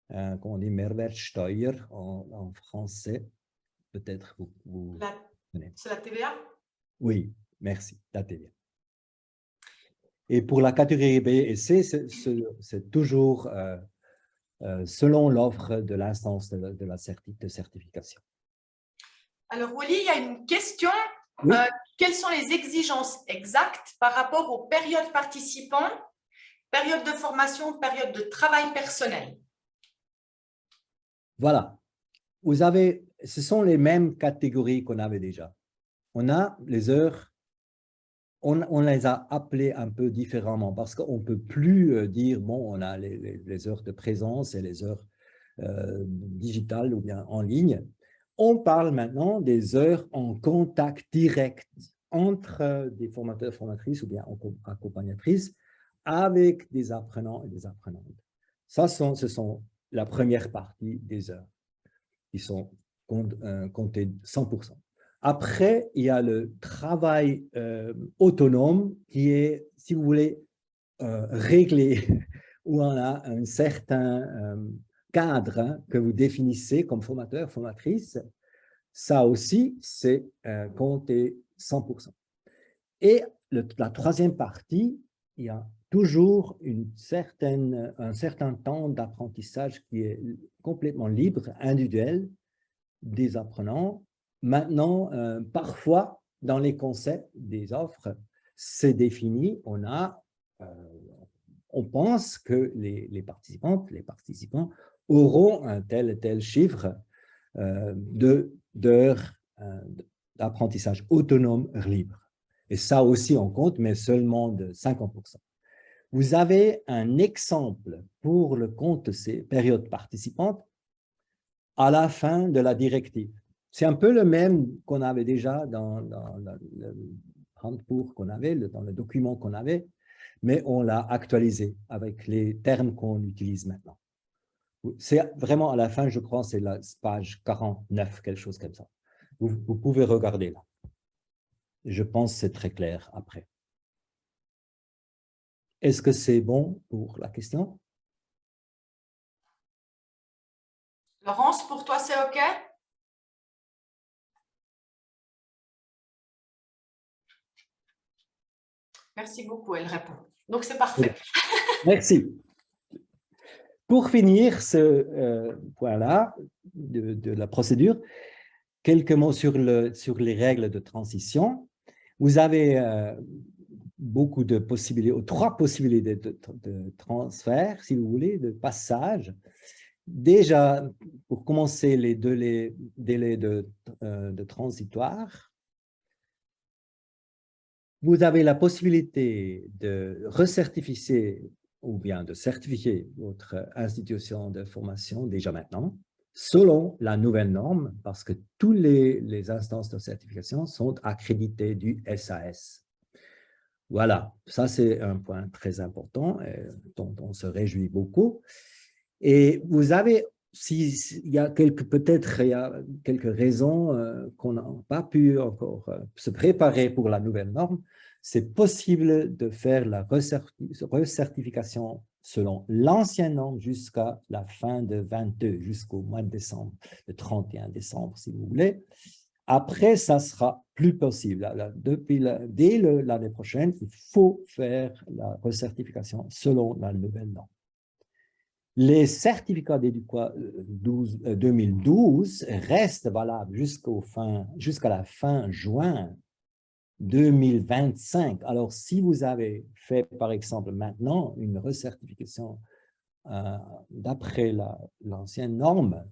comment on dit, Mehrwertsteuer en français, peut-être vous connaissez. C'est la TVA? Oui, merci, la TVA. Et pour la catégorie B et C, c'est toujours selon l'offre de l'instance de la certification. Alors, Wally, il y a une question. Oui. Quelles sont les exigences exactes par rapport aux périodes participants, période de formation, période de travail personnel? Voilà. Vous avez ce sont les mêmes catégories qu'on avait déjà. On a les heures, on les a appelées un peu différemment parce qu'on ne peut plus dire, bon, on a les heures de présence et les heures digitales ou bien en ligne. On parle maintenant des heures en contact direct entre des formateurs, formatrices ou bien accompagnatrices avec des apprenants et des apprenantes. Ce sont la première partie des heures qui sont comptées 100%. Après, il y a le travail autonome qui est, si vous voulez, réglé, où on a un certain cadre que vous définissez comme formateur, formatrice. Ça aussi, c'est compté 100%. Et la troisième partie, il y a toujours un certain temps d'apprentissage qui est complètement libre, individuel, des apprenants. Maintenant, parfois, dans les concepts des offres, c'est défini, on pense que les participantes, les participants auront un tel et tel chiffre d'heures d'apprentissage autonome libre. Et ça aussi, on compte, mais seulement de 50%. Vous avez un exemple pour le compte de ces périodes participantes à la fin de la directive. C'est un peu le même qu'on avait déjà dans le handbook qu'on avait, dans le document qu'on avait, mais on l'a actualisé avec les termes qu'on utilise maintenant. C'est vraiment à la fin, je crois, c'est la page 49, quelque chose comme ça. Vous pouvez regarder là. Je pense que c'est très clair après. Est-ce que c'est bon pour la question? Laurence, pour toi, c'est OK? Merci beaucoup, elle répond. Donc, c'est parfait. Merci. Pour finir ce point-là de la procédure, quelques mots sur les règles de transition. Vous avez beaucoup de possibilités, 3 possibilités de transfert, si vous voulez, de passage. Déjà, pour commencer, les délais de transitoire, vous avez la possibilité de recertifier ou bien de certifier votre institution de formation déjà maintenant, selon la nouvelle norme, parce que toutes les instances de certification sont accréditées du SAS. Voilà, ça c'est un point très important dont on se réjouit beaucoup. Et vous avez, peut-être il y a quelques raisons qu'on n'a pas pu encore se préparer pour la nouvelle norme, c'est possible de faire la recertification selon l'ancienne norme jusqu'à la fin de 22, jusqu'au mois de décembre, le 31 décembre si vous voulez. Après, ça sera plus possible. Dès l'année prochaine, il faut faire la recertification selon la nouvelle norme. Les certificats d'EDUQUA 2012 restent valables jusqu'à la fin juin 2025. Alors, si vous avez fait, par exemple, maintenant une recertification d'après l'ancienne norme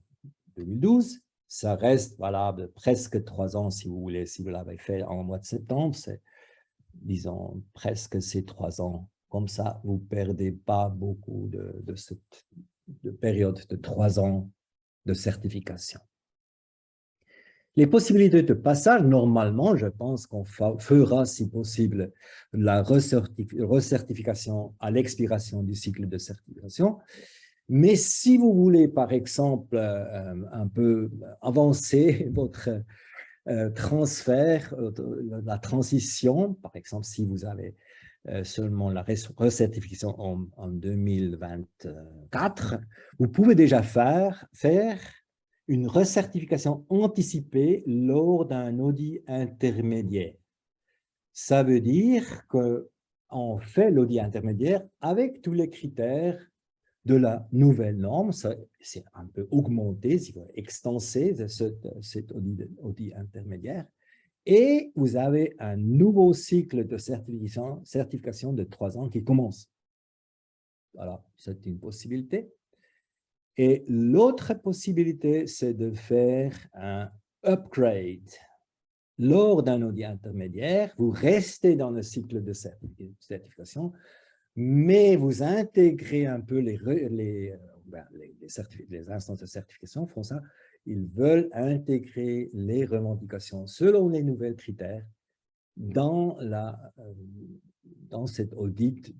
2012, ça reste valable presque 3 ans, si vous voulez. Si vous l'avez fait en mois de septembre, c'est, disons, presque ces 3 ans. Comme ça, vous ne perdez pas beaucoup de cette période de 3 ans de certification. Les possibilités de passage, normalement, je pense qu'on fera, si possible, la recertification à l'expiration du cycle de certification. Mais si vous voulez, par exemple, un peu avancer votre transfert, la transition, par exemple, si vous avez seulement la recertification en 2024, vous pouvez déjà faire une recertification anticipée lors d'un audit intermédiaire. Ça veut dire qu'on fait l'audit intermédiaire avec tous les critères de la nouvelle norme. C'est un peu augmenté, si vous voulez, extensé de cet audit intermédiaire. Et vous avez un nouveau cycle de certification de 3 ans qui commence. Voilà, c'est une possibilité. Et l'autre possibilité, c'est de faire un upgrade. Lors d'un audit intermédiaire, vous restez dans le cycle de certification, mais vous intégrez un peu les instances de certification font ça. Ils veulent intégrer les revendications selon les nouveaux critères dans cet audit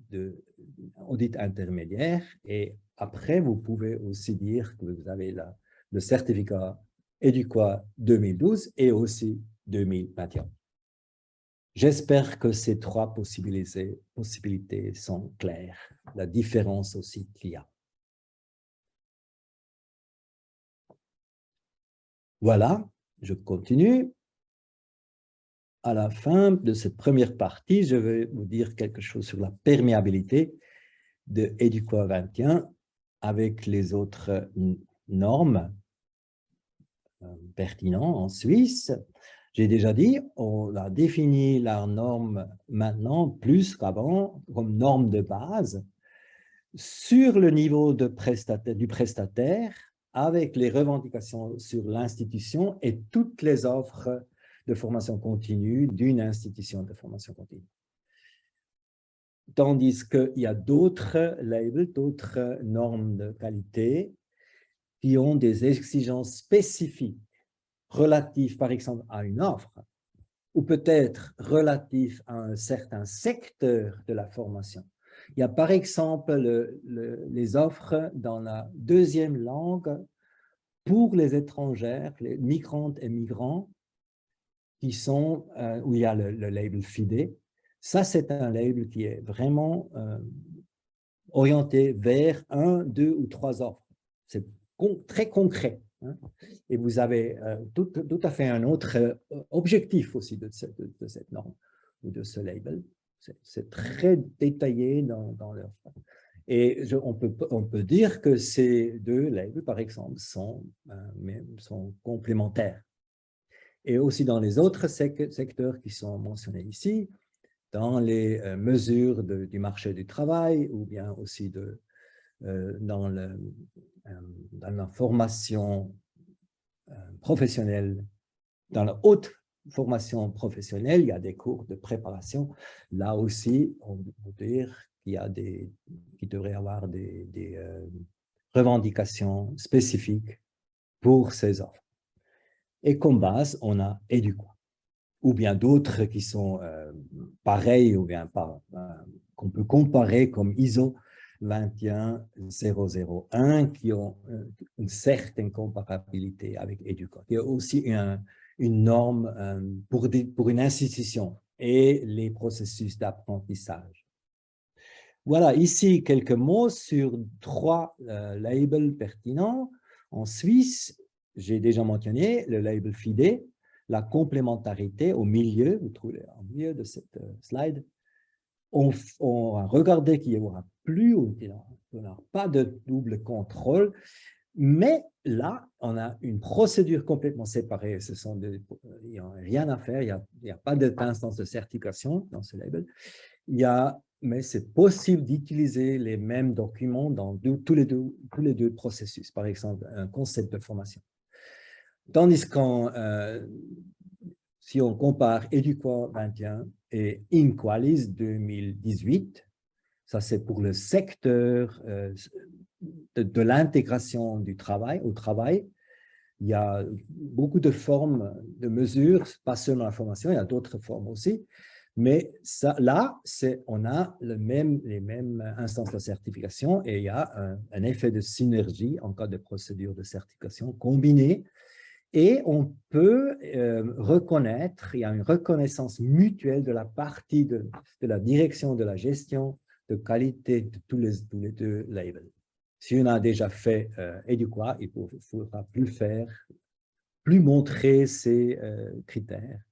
intermédiaire. Et après, vous pouvez aussi dire que vous avez le certificat EduQua 2012 et aussi 2021. J'espère que ces trois possibilités sont claires, la différence aussi qu'il y a. Voilà, je continue. À la fin de cette première partie, je vais vous dire quelque chose sur la perméabilité de EduQua 21 avec les autres normes pertinentes en Suisse. J'ai déjà dit, on a défini la norme maintenant plus qu'avant comme norme de base sur le niveau du prestataire avec les revendications sur l'institution et toutes les offres de formation continue d'une institution de formation continue. Tandis qu'il y a d'autres labels, d'autres normes de qualité qui ont des exigences spécifiques relatives, par exemple, à une offre ou peut-être relatives à un certain secteur de la formation. Il y a par exemple les offres dans la deuxième langue pour les étrangères, les migrantes et migrants, qui sont, où il y a le label FIDE. Ça, c'est un label qui est vraiment orienté vers 1, 2 ou 3 offres. C'est très concret. Hein? Et vous avez tout à fait un autre objectif aussi de cette norme ou de ce label. C'est très détaillé dans l'offre. Et on peut dire que ces deux labels, par exemple, sont complémentaires. Et aussi dans les autres secteurs qui sont mentionnés ici, dans les mesures du marché du travail ou bien aussi dans la formation professionnelle, dans la haute formation professionnelle, il y a des cours de préparation. Là aussi, on peut dire qu'il devrait y avoir des revendications spécifiques pour ces offres. Et comme base, on a EduQua, ou bien d'autres qui sont pareils, ou bien qu'on peut comparer comme ISO 21001, qui ont une certaine comparabilité avec EduQua. Il y a aussi une norme pour une institution et les processus d'apprentissage. Voilà, ici quelques mots sur 3 labels pertinents. En Suisse, j'ai déjà mentionné le label FIDE, la complémentarité au milieu, vous trouvez au milieu de cette slide. On a regardé qu'il n'y aura plus, on n'a pas de double contrôle, mais là, on a une procédure complètement séparée. Il n'y a rien à faire, il n'y a pas d'instance de certification dans ce label. Mais c'est possible d'utiliser les mêmes documents dans tous les deux processus, par exemple, un concept de formation. Tandis que si on compare EduQua 21 et InQualis 2018, ça c'est pour le secteur de l'intégration au travail. Il y a beaucoup de formes de mesures, pas seulement la formation, il y a d'autres formes aussi. Mais on a les mêmes instances de certification et il y a un effet de synergie en cas de procédure de certification combinée. Et on peut reconnaître, il y a une reconnaissance mutuelle de la partie de la direction de la gestion de qualité de tous les deux labels. Si on a déjà fait EduQua, il ne faudra plus montrer ces critères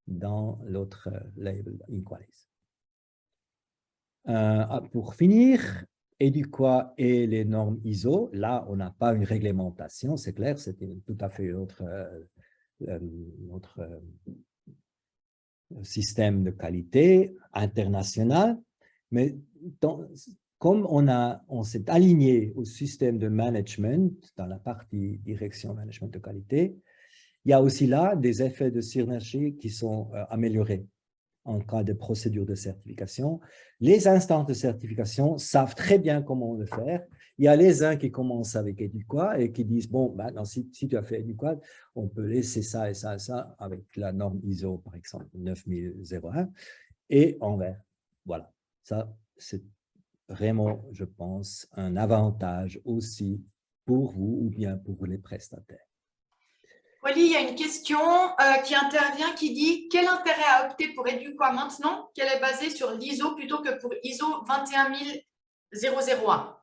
dans l'autre label InQualis. Pour finir, EduQua et les normes ISO, là, on n'a pas une réglementation, c'est clair, c'est tout à fait notre système de qualité international, mais comme on s'est aligné au système de management dans la partie direction management de qualité, il y a aussi là des effets de synergie qui sont améliorés en cas de procédure de certification. Les instances de certification savent très bien comment le faire. Il y a les uns qui commencent avec Eduqua et qui disent, bon, maintenant, si tu as fait Eduqua, on peut laisser ça et ça et ça avec la norme ISO, par exemple, 9001 et envers. Voilà, ça, c'est vraiment, je pense, un avantage aussi pour vous ou bien pour les prestataires. Oli, il y a une question qui intervient qui dit « Quel intérêt à opter pour Eduqua maintenant qu'elle est basée sur l'ISO plutôt que pour ISO 21001 ?»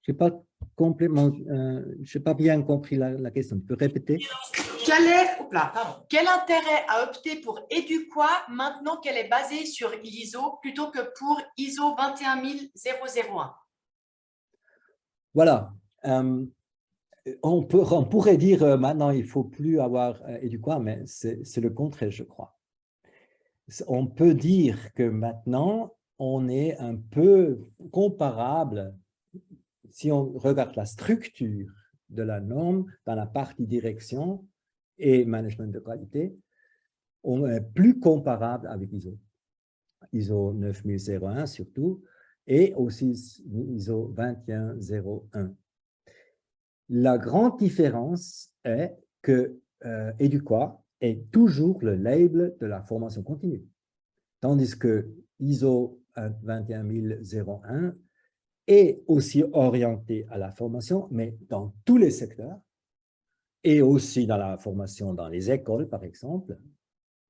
Je n'ai pas complètement, je n'ai pas bien compris la question. Tu peux répéter? Quel intérêt à opter pour Eduqua maintenant qu'elle est basée sur l'ISO plutôt que pour ISO 21001 ? Voilà. On pourrait dire maintenant, il ne faut plus avoir Eduqua, mais c'est le contraire, je crois. On peut dire que maintenant, on est un peu comparable, si on regarde la structure de la norme dans la partie direction et management de qualité, on est plus comparable avec ISO. ISO 9001 surtout, et aussi ISO 21001. La grande différence est que Eduqua est toujours le label de la formation continue, tandis que ISO 21001 est aussi orienté à la formation, mais dans tous les secteurs, et aussi dans la formation dans les écoles, par exemple,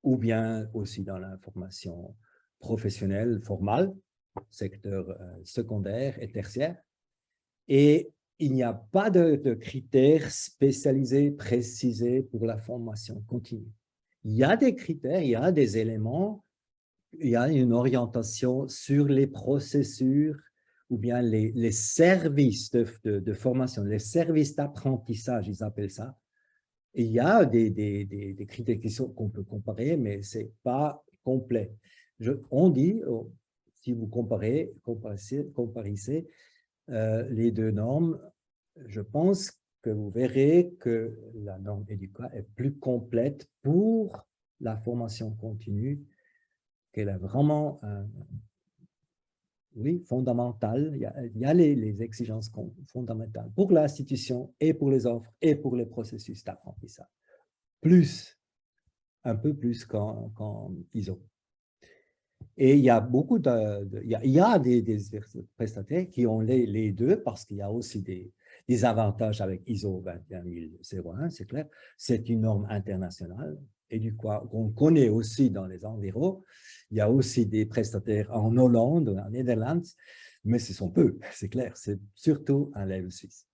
ou bien aussi dans la formation professionnelle formale, secteur secondaire et tertiaire. Et il n'y a pas de critères spécialisés, précisés pour la formation continue. Il y a des critères, il y a des éléments, il y a une orientation sur les processus ou bien les services de formation, les services d'apprentissage, ils appellent ça. Et il y a des critères qu'on peut comparer, mais ce n'est pas complet. On dit, si vous comparez les deux normes, je pense que vous verrez que la norme Eduqua est plus complète pour la formation continue, qu'elle est vraiment oui, fondamentale. Il y a les exigences fondamentales pour l'institution et pour les offres et pour les processus d'apprentissage. Un peu plus qu'en ISO. Et il y a beaucoup il y a des prestataires qui ont les deux parce qu'il y a aussi des avantages avec ISO 21001, c'est clair. C'est une norme internationale et du coup, on connaît aussi dans les environs. Il y a aussi des prestataires en Hollande, en Néerlande, mais ce sont peu, c'est clair. C'est surtout un label suisse.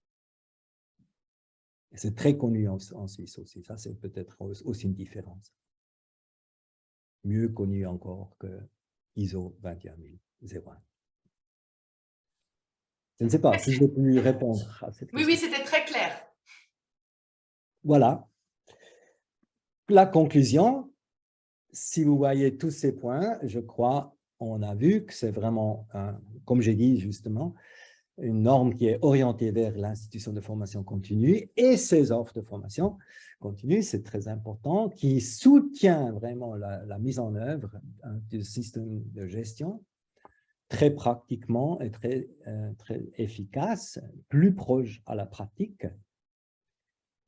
C'est très connu en Suisse aussi. Ça, c'est peut-être aussi une différence. Mieux connu encore que ISO 21001. Je ne sais pas si je peux lui répondre à cette question. Oui, c'était très clair. Voilà. La conclusion, si vous voyez tous ces points, je crois, on a vu que c'est vraiment, comme j'ai dit justement, une norme qui est orientée vers l'institution de formation continue et ses offres de formation continue, c'est très important, qui soutient vraiment la mise en œuvre du système de gestion très pratiquement et très efficace, plus proche à la pratique,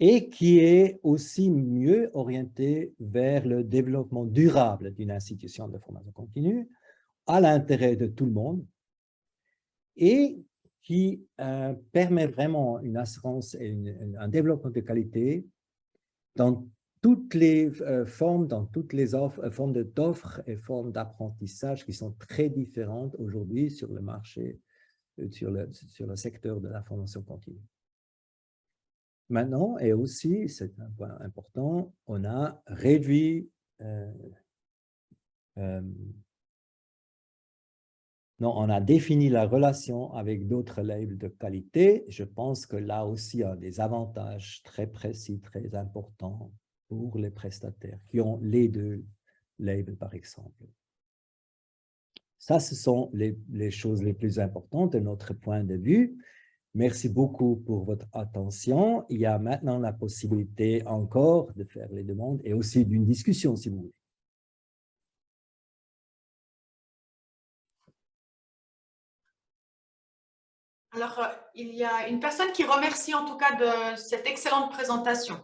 et qui est aussi mieux orienté vers le développement durable d'une institution de formation continue, à l'intérêt de tout le monde, et qui permet vraiment une assurance et un développement de qualité dans toutes les formes, dans toutes les formes d'offres et formes d'apprentissage qui sont très différentes aujourd'hui sur le marché, sur le secteur de la formation continue. Maintenant, et aussi, c'est un point important, on a réduit non, on a défini la relation avec d'autres labels de qualité. Je pense que là aussi, il y a des avantages très précis, très importants pour les prestataires qui ont les deux labels, par exemple. Ça, ce sont les choses les plus importantes de notre point de vue. Merci beaucoup pour votre attention. Il y a maintenant la possibilité encore de faire les demandes et aussi d'une discussion, si vous voulez. Alors, il y a une personne qui remercie en tout cas de cette excellente présentation.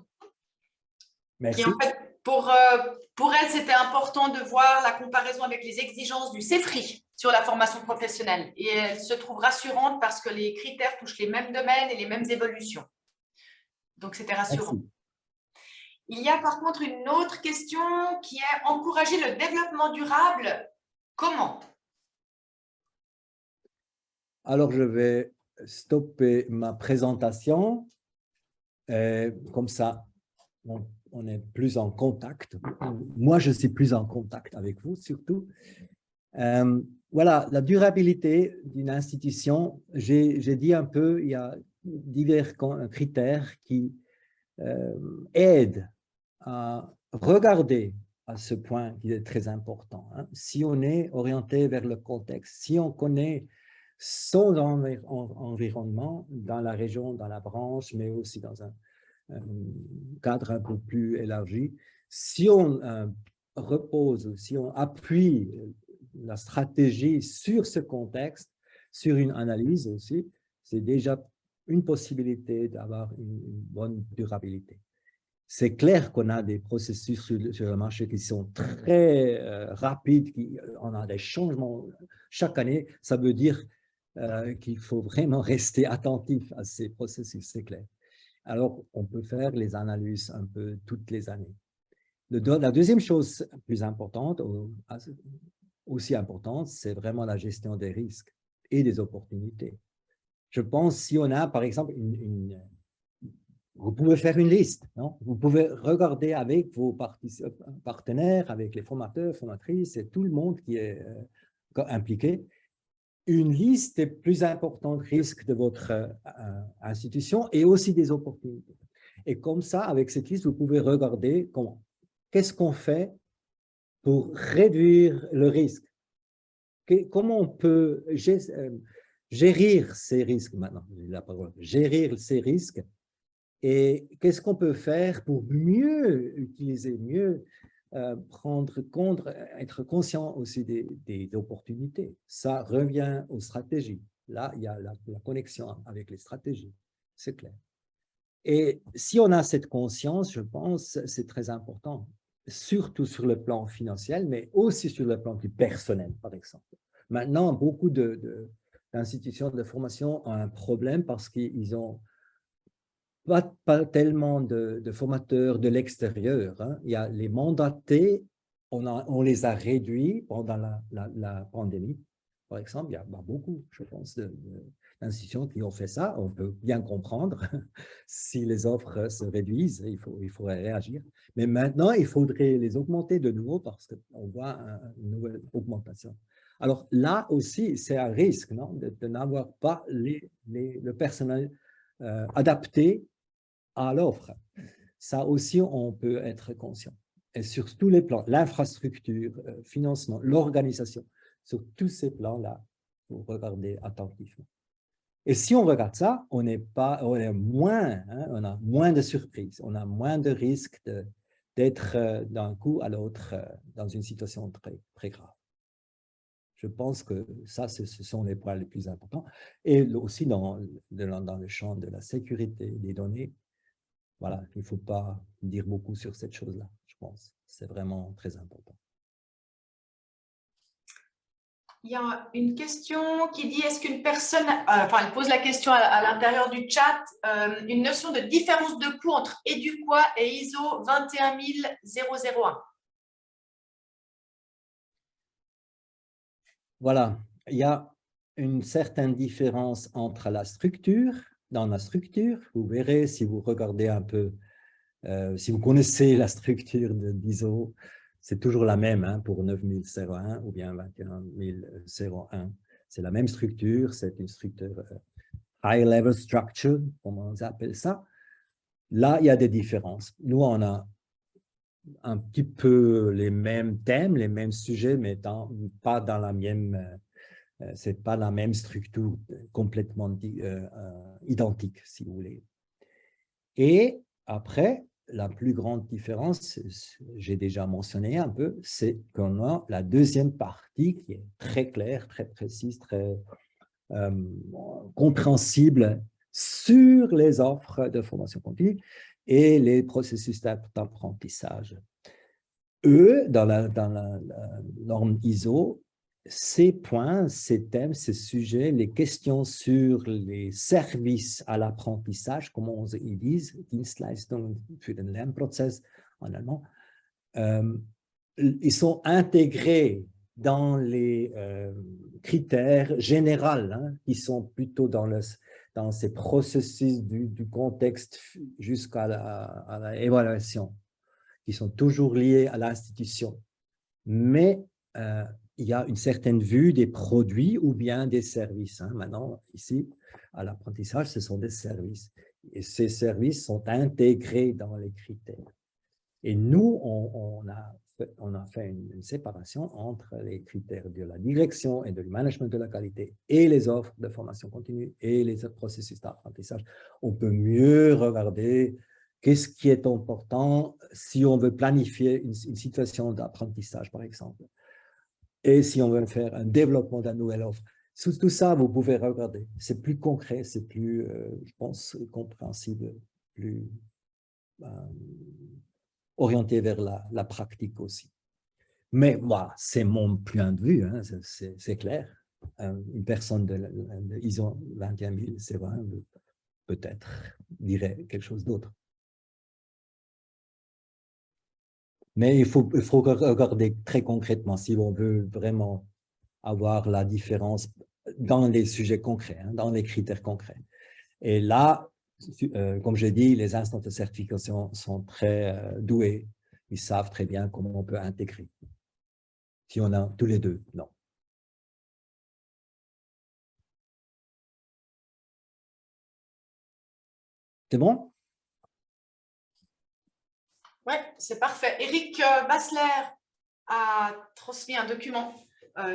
Merci. Et en fait, pour elle, c'était important de voir la comparaison avec les exigences du CEFRI sur la formation professionnelle. Et elle se trouve rassurante parce que les critères touchent les mêmes domaines et les mêmes évolutions. Donc, c'était rassurant. Merci. Il y a par contre une autre question qui est encourager le développement durable. Comment? Alors, je vais stopper ma présentation. Comme ça, on est plus en contact. Moi, je suis plus en contact avec vous, surtout. Voilà, la durabilité d'une institution, j'ai dit un peu, il y a divers critères qui aident à regarder à ce point qui est très important. Hein. Si on est orienté vers le contexte, si on connaît son environnement dans la région, dans la branche, mais aussi dans un cadre un peu plus élargi, si on repose, si on appuie la stratégie sur ce contexte, sur une analyse aussi, c'est déjà une possibilité d'avoir une bonne durabilité. C'est clair qu'on a des processus sur le marché qui sont très rapides, on a des changements chaque année. Ça veut dire qu'il faut vraiment rester attentif à ces processus, c'est clair. Alors, on peut faire les analyses un peu toutes les années. La deuxième chose plus importante, aussi importante, c'est vraiment la gestion des risques et des opportunités. Je pense si on a, par exemple, vous pouvez faire une liste, non? Vous pouvez regarder avec vos partenaires, avec les formateurs, formatrices et tout le monde qui est impliqué, une liste des plus importants risques de votre institution et aussi des opportunités. Et comme ça, avec cette liste, vous pouvez regarder qu'est-ce qu'on fait pour réduire le risque. Comment on peut gérer ces risques maintenant, la parole, gérer ces risques. Et qu'est-ce qu'on peut faire pour mieux utiliser, mieux prendre compte, être conscient aussi des opportunités. Ça revient aux stratégies. Là, il y a la connexion avec les stratégies, c'est clair. Et si on a cette conscience, je pense, c'est très important, surtout sur le plan financier, mais aussi sur le plan plus personnel, par exemple. Maintenant, beaucoup d'institutions de formation ont un problème parce qu'ils ont pas tellement de formateurs de l'extérieur. Hein. Il y a les mandatés, on les a réduits pendant la pandémie. Par exemple, il y a beaucoup, je pense, d'institutions qui ont fait ça. On peut bien comprendre si les offres se réduisent, il faudrait réagir. Mais maintenant, il faudrait les augmenter de nouveau parce qu'on voit une nouvelle augmentation. Alors là aussi, c'est un risque non, de n'avoir pas le personnel adapté à l'offre. Ça aussi, on peut être conscient. Et sur tous les plans, l'infrastructure, financement, l'organisation, sur tous ces plans-là, il faut regarder attentivement. Et si on regarde ça, on est moins, hein, on a moins de surprises, on a moins de risques d'être d'un coup à l'autre dans une situation très, très grave. Je pense que ça, ce sont les points les plus importants. Et aussi dans le champ de la sécurité des données, voilà, il ne faut pas dire beaucoup sur cette chose-là, je pense. C'est vraiment très important. Il y a une question qui dit, est-ce qu'une personne, elle pose la question à l'intérieur du chat, une notion de différence de coût entre Eduqua et ISO 21001. Voilà, il y a une certaine différence entre dans la structure, vous verrez si vous regardez un peu, si vous connaissez la structure d'ISO, c'est toujours la même hein, pour 9001 ou bien 21001. C'est la même structure, c'est une structure high level structure, comme on appelle ça. Là, il y a des différences. Nous, on a un petit peu les mêmes thèmes, les mêmes sujets, mais pas dans la même, c'est pas la même structure complètement identique, si vous voulez. Et après, la plus grande différence, j'ai déjà mentionné un peu, c'est qu'on a la deuxième partie qui est très claire, très précise, très compréhensible sur les offres de formation continue et les processus d'apprentissage. Eux, dans la norme ISO, ces points, ces thèmes, ces sujets, les questions sur les services à l'apprentissage, comment ils disent, Dienstleistungen für den Lernprozess en allemand, ils sont intégrés dans les critères généraux, hein, qui sont plutôt dans ces processus du contexte jusqu'à l'évaluation, qui sont toujours liés à l'institution. Mais il y a une certaine vue des produits ou bien des services. Hein. Maintenant, ici, à l'apprentissage, ce sont des services. Et ces services sont intégrés dans les critères. Et nous, on a fait une séparation entre les critères de la direction et du management de la qualité et les offres de formation continue et les processus d'apprentissage. On peut mieux regarder qu'est-ce qui est important si on veut planifier une situation d'apprentissage, par exemple. Et si on veut faire un développement d'une nouvelle offre. Tout ça, vous pouvez regarder. C'est plus concret, c'est plus, je pense, compréhensible, plus orienté vers la pratique aussi. Mais voilà, c'est mon point de vue, hein, c'est clair. Une personne de ISO 21000, c'est vrai, peut-être dirait quelque chose d'autre. Mais il faut regarder très concrètement si on veut vraiment avoir la différence dans les sujets concrets, hein, dans les critères concrets. Et là, comme je dis, les instances de certification sont très doués. Ils savent très bien comment on peut intégrer. Si on a tous les deux, non. C'est bon? Oui, c'est parfait. Eric Bassler a transmis un document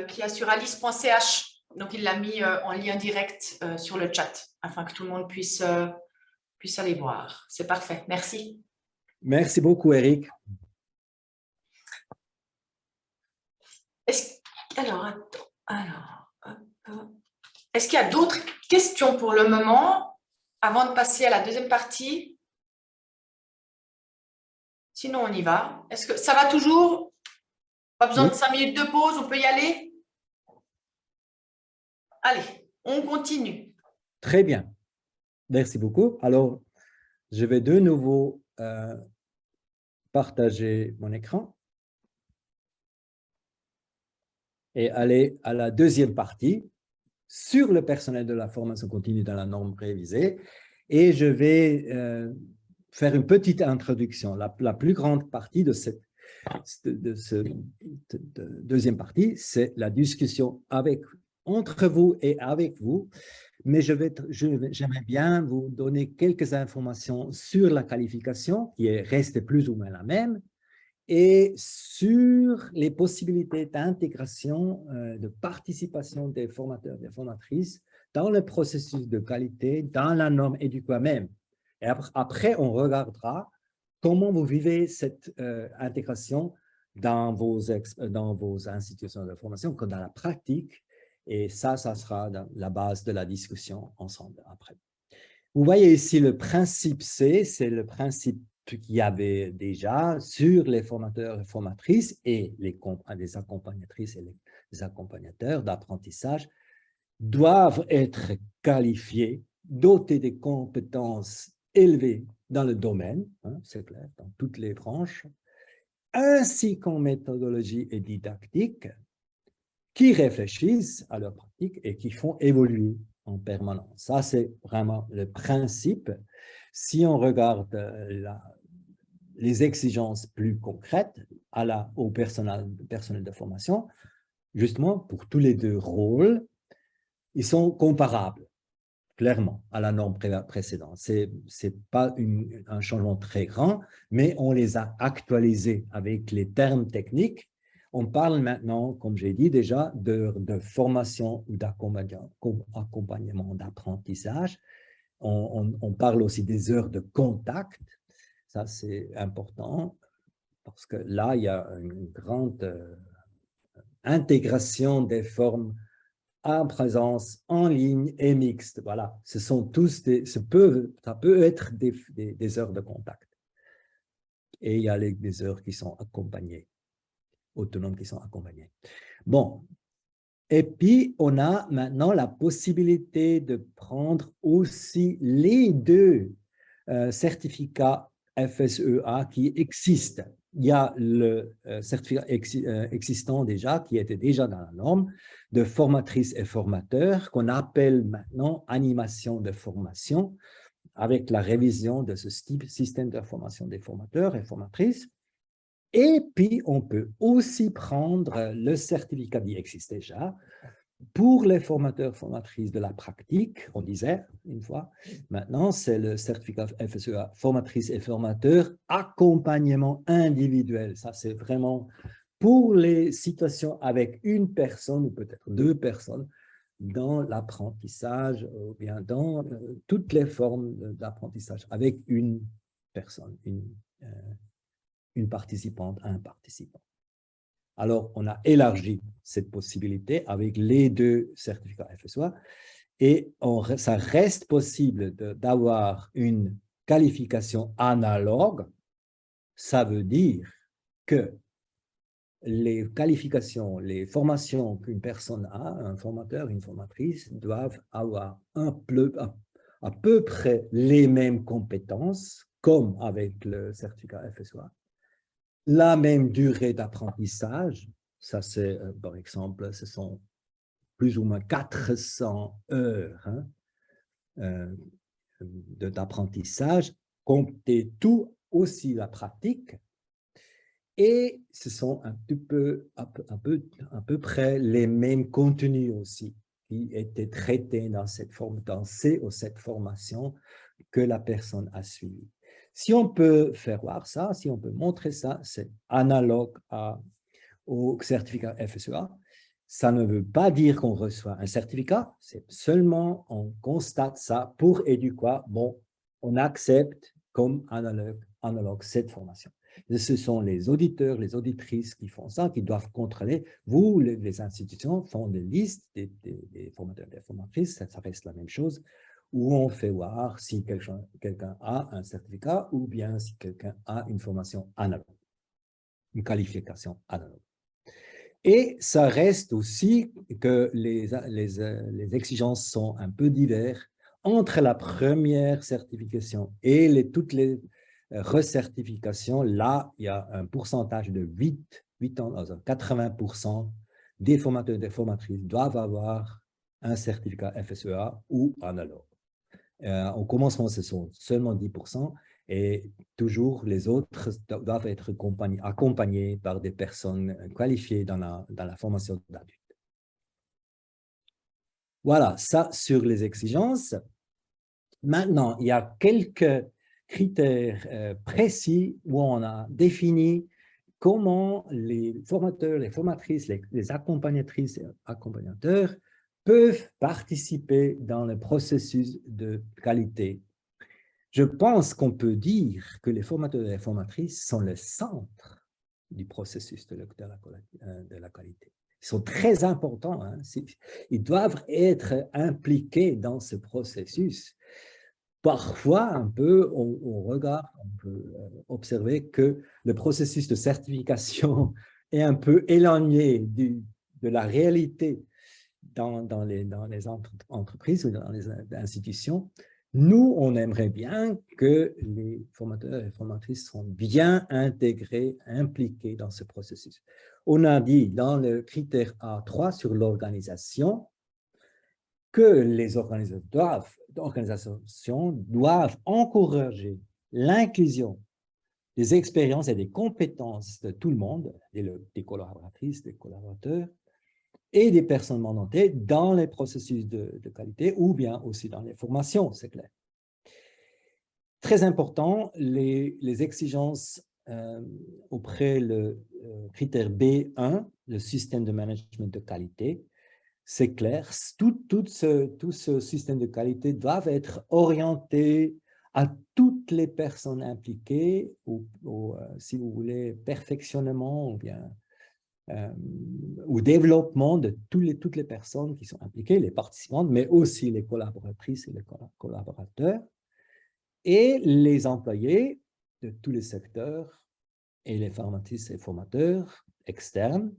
qui est sur alice.ch. Donc, il l'a mis en lien direct sur le chat afin que tout le monde puisse aller voir. C'est parfait. Merci. Merci beaucoup, Eric. Est-ce qu'il y a d'autres questions pour le moment avant de passer à la deuxième partie? Sinon, on y va. Est-ce que ça va toujours? Pas besoin de 5 minutes de pause, on peut y aller? Allez, on continue. Très bien. Merci beaucoup. Alors, je vais de nouveau partager mon écran et aller à la deuxième partie sur le personnel de la formation continue dans la norme révisée. Et je vais faire une petite introduction. La plus grande partie de cette deuxième partie, c'est la discussion entre vous et avec vous. Mais j'aimerais bien vous donner quelques informations sur la qualification, qui est restée plus ou moins la même, et sur les possibilités d'intégration, de participation des formateurs et des formatrices dans le processus de qualité, dans la norme EDUQUA même. Et après, on regardera comment vous vivez cette intégration dans vos institutions de formation, comme dans la pratique. Et ça sera la base de la discussion ensemble après. Vous voyez ici le principe C, c'est le principe qu'il y avait déjà sur les formateurs et formatrices et les accompagnatrices et les accompagnateurs d'apprentissage doivent être qualifiés, dotés des compétences élevées dans le domaine, hein, c'est clair, dans toutes les branches, ainsi qu'en méthodologie et didactique, qui réfléchissent à leur pratique et qui font évoluer en permanence. Ça, c'est vraiment le principe. Si on regarde les exigences plus concrètes au personnel de formation, justement, pour tous les deux rôles, ils sont comparables. clairement, à la norme précédente. Ce n'est pas un changement très grand, mais on les a actualisés avec les termes techniques. On parle maintenant, comme j'ai dit déjà, de formation ou d'accompagnement d'apprentissage. On parle aussi des heures de contact. Ça, c'est important parce que là, il y a une grande intégration des formes en présence, en ligne et mixte. Voilà, ce sont tous ça peut être des heures de contact. Et il y a des heures qui sont accompagnées, autonomes qui sont accompagnées. Bon, et puis on a maintenant la possibilité de prendre aussi les deux certificats FSEA qui existent. Il y a le certificat existant déjà, qui était déjà dans la norme, de formatrice et formateur, qu'on appelle maintenant animation de formation, avec la révision de ce système de formation des formateurs et formatrices. Et puis, on peut aussi prendre le certificat qui existe déjà pour les formateurs, formatrices de la pratique, on disait une fois. Maintenant, c'est le certificat FSEA, formatrice et formateur, accompagnement individuel. Ça, c'est vraiment pour les situations avec une personne ou peut-être deux personnes dans l'apprentissage ou bien dans toutes les formes d'apprentissage avec une personne, une participante, un participant. Alors, on a élargi cette possibilité avec les deux certificats FSEA et ça reste possible d'avoir une qualification analogue. Ça veut dire que les qualifications, les formations qu'une personne a, un formateur, une formatrice, doivent avoir à peu près les mêmes compétences, comme avec le certificat FSEA, la même durée d'apprentissage, ça c'est, par exemple, ce sont plus ou moins 400 heures d'apprentissage, comptez tout aussi la pratique, et ce sont à peu près les mêmes contenus aussi qui étaient traités dans cette formation que la personne a suivie. Si on peut faire voir ça, si on peut montrer ça, c'est analogue au certificat FSEA. Ça ne veut pas dire qu'on reçoit un certificat, c'est seulement on constate ça pour EduQua. Bon, on accepte comme analogue cette formation. Et ce sont les auditeurs, les auditrices qui font ça, qui doivent contrôler. Vous, les institutions, font des listes des formateurs et des formatrices, ça reste la même chose, où on fait voir si quelqu'un a un certificat ou bien si quelqu'un a une formation analogue, une qualification analogue. Et ça reste aussi que les exigences sont un peu diverses entre la première certification et toutes les recertifications. Là, il y a un pourcentage de 80% des formateurs et des formatrices doivent avoir un certificat FSEA ou analogue. Au commencement, ce sont seulement 10%. Et toujours, les autres doivent être accompagnés par des personnes qualifiées dans la formation d'adultes. Voilà, ça sur les exigences. Maintenant, il y a quelques critères précis où on a défini comment les formateurs, les formatrices, les accompagnatrices et accompagnateurs peuvent participer dans le processus de qualité. Je pense qu'on peut dire que les formateurs et les formatrices sont le centre du processus de la qualité. Ils sont très importants. Hein? Ils doivent être impliqués dans ce processus. Parfois, un peu, on regarde, on peut observer que le processus de certification est un peu éloigné de la réalité dans les entreprises ou dans les institutions. Nous, on aimerait bien que les formateurs et formatrices soient bien intégrés, impliqués dans ce processus. On a dit dans le critère A3 sur l'organisation que les organisations doivent encourager l'inclusion des expériences et des compétences de tout le monde, des collaboratrices, des collaborateurs, et des personnes mandatées dans les processus de qualité ou bien aussi dans les formations, c'est clair. Très important, les exigences auprès le critère B1, le système de management de qualité, c'est clair, tout ce système de qualité doit être orienté à toutes les personnes impliquées si vous voulez, perfectionnement ou bien au développement de toutes les personnes qui sont impliquées, les participantes, mais aussi les collaboratrices et les collaborateurs, et les employés de tous les secteurs et les formatrices et formateurs externes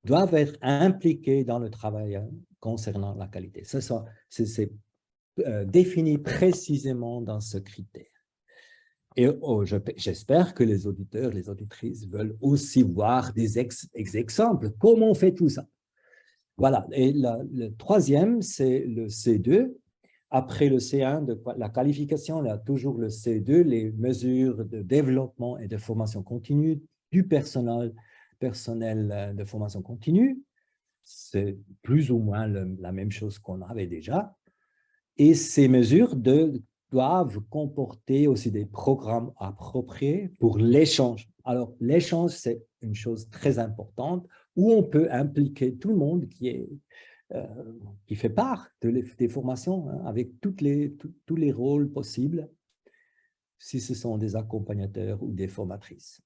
doivent être impliqués dans le travail concernant la qualité. C'est défini précisément dans ce critère. Et j'espère que les auditeurs, les auditrices veulent aussi voir des exemples. Comment on fait tout ça? Voilà. Et le troisième, c'est le C2. Après le C1, la qualification, il y a toujours le C2, les mesures de développement et de formation continue du personnel de formation continue. C'est plus ou moins la même chose qu'on avait déjà. Et ces mesures doivent comporter aussi des programmes appropriés pour l'échange. Alors, l'échange, c'est une chose très importante où on peut impliquer tout le monde qui fait part des formations, hein, avec tous les rôles possibles, si ce sont des accompagnateurs ou des formatrices.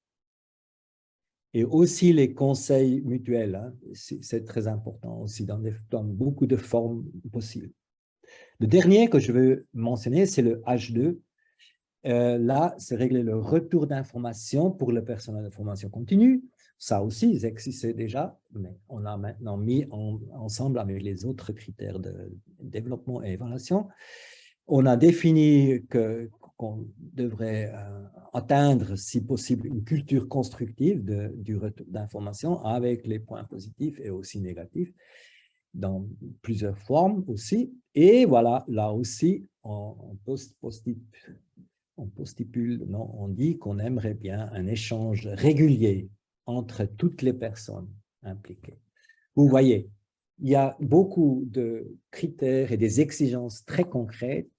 Et aussi les conseils mutuels, hein, c'est très important aussi dans beaucoup de formes possibles. Le dernier que je veux mentionner, c'est le H2. Là, c'est régler le retour d'information pour le personnel de formation continue. Ça aussi, ça existait déjà, mais on l'a maintenant mis ensemble avec les autres critères de développement et évaluation. On a défini qu'on devrait atteindre, si possible, une culture constructive du retour d'information avec les points positifs et aussi négatifs, dans plusieurs formes aussi. Et voilà, là aussi, on dit qu'on aimerait bien un échange régulier entre toutes les personnes impliquées. Vous voyez, il y a beaucoup de critères et des exigences très concrètes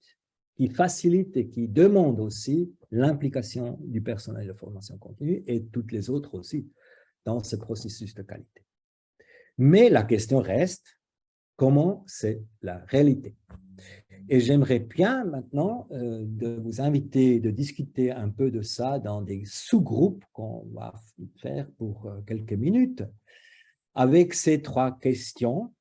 qui facilitent et qui demandent aussi l'implication du personnel de formation continue et toutes les autres aussi dans ce processus de qualité. Mais la question reste, comment c'est la réalité? Et j'aimerais bien maintenant de vous inviter de discuter un peu de ça dans des sous-groupes qu'on va faire pour quelques minutes avec ces trois questions.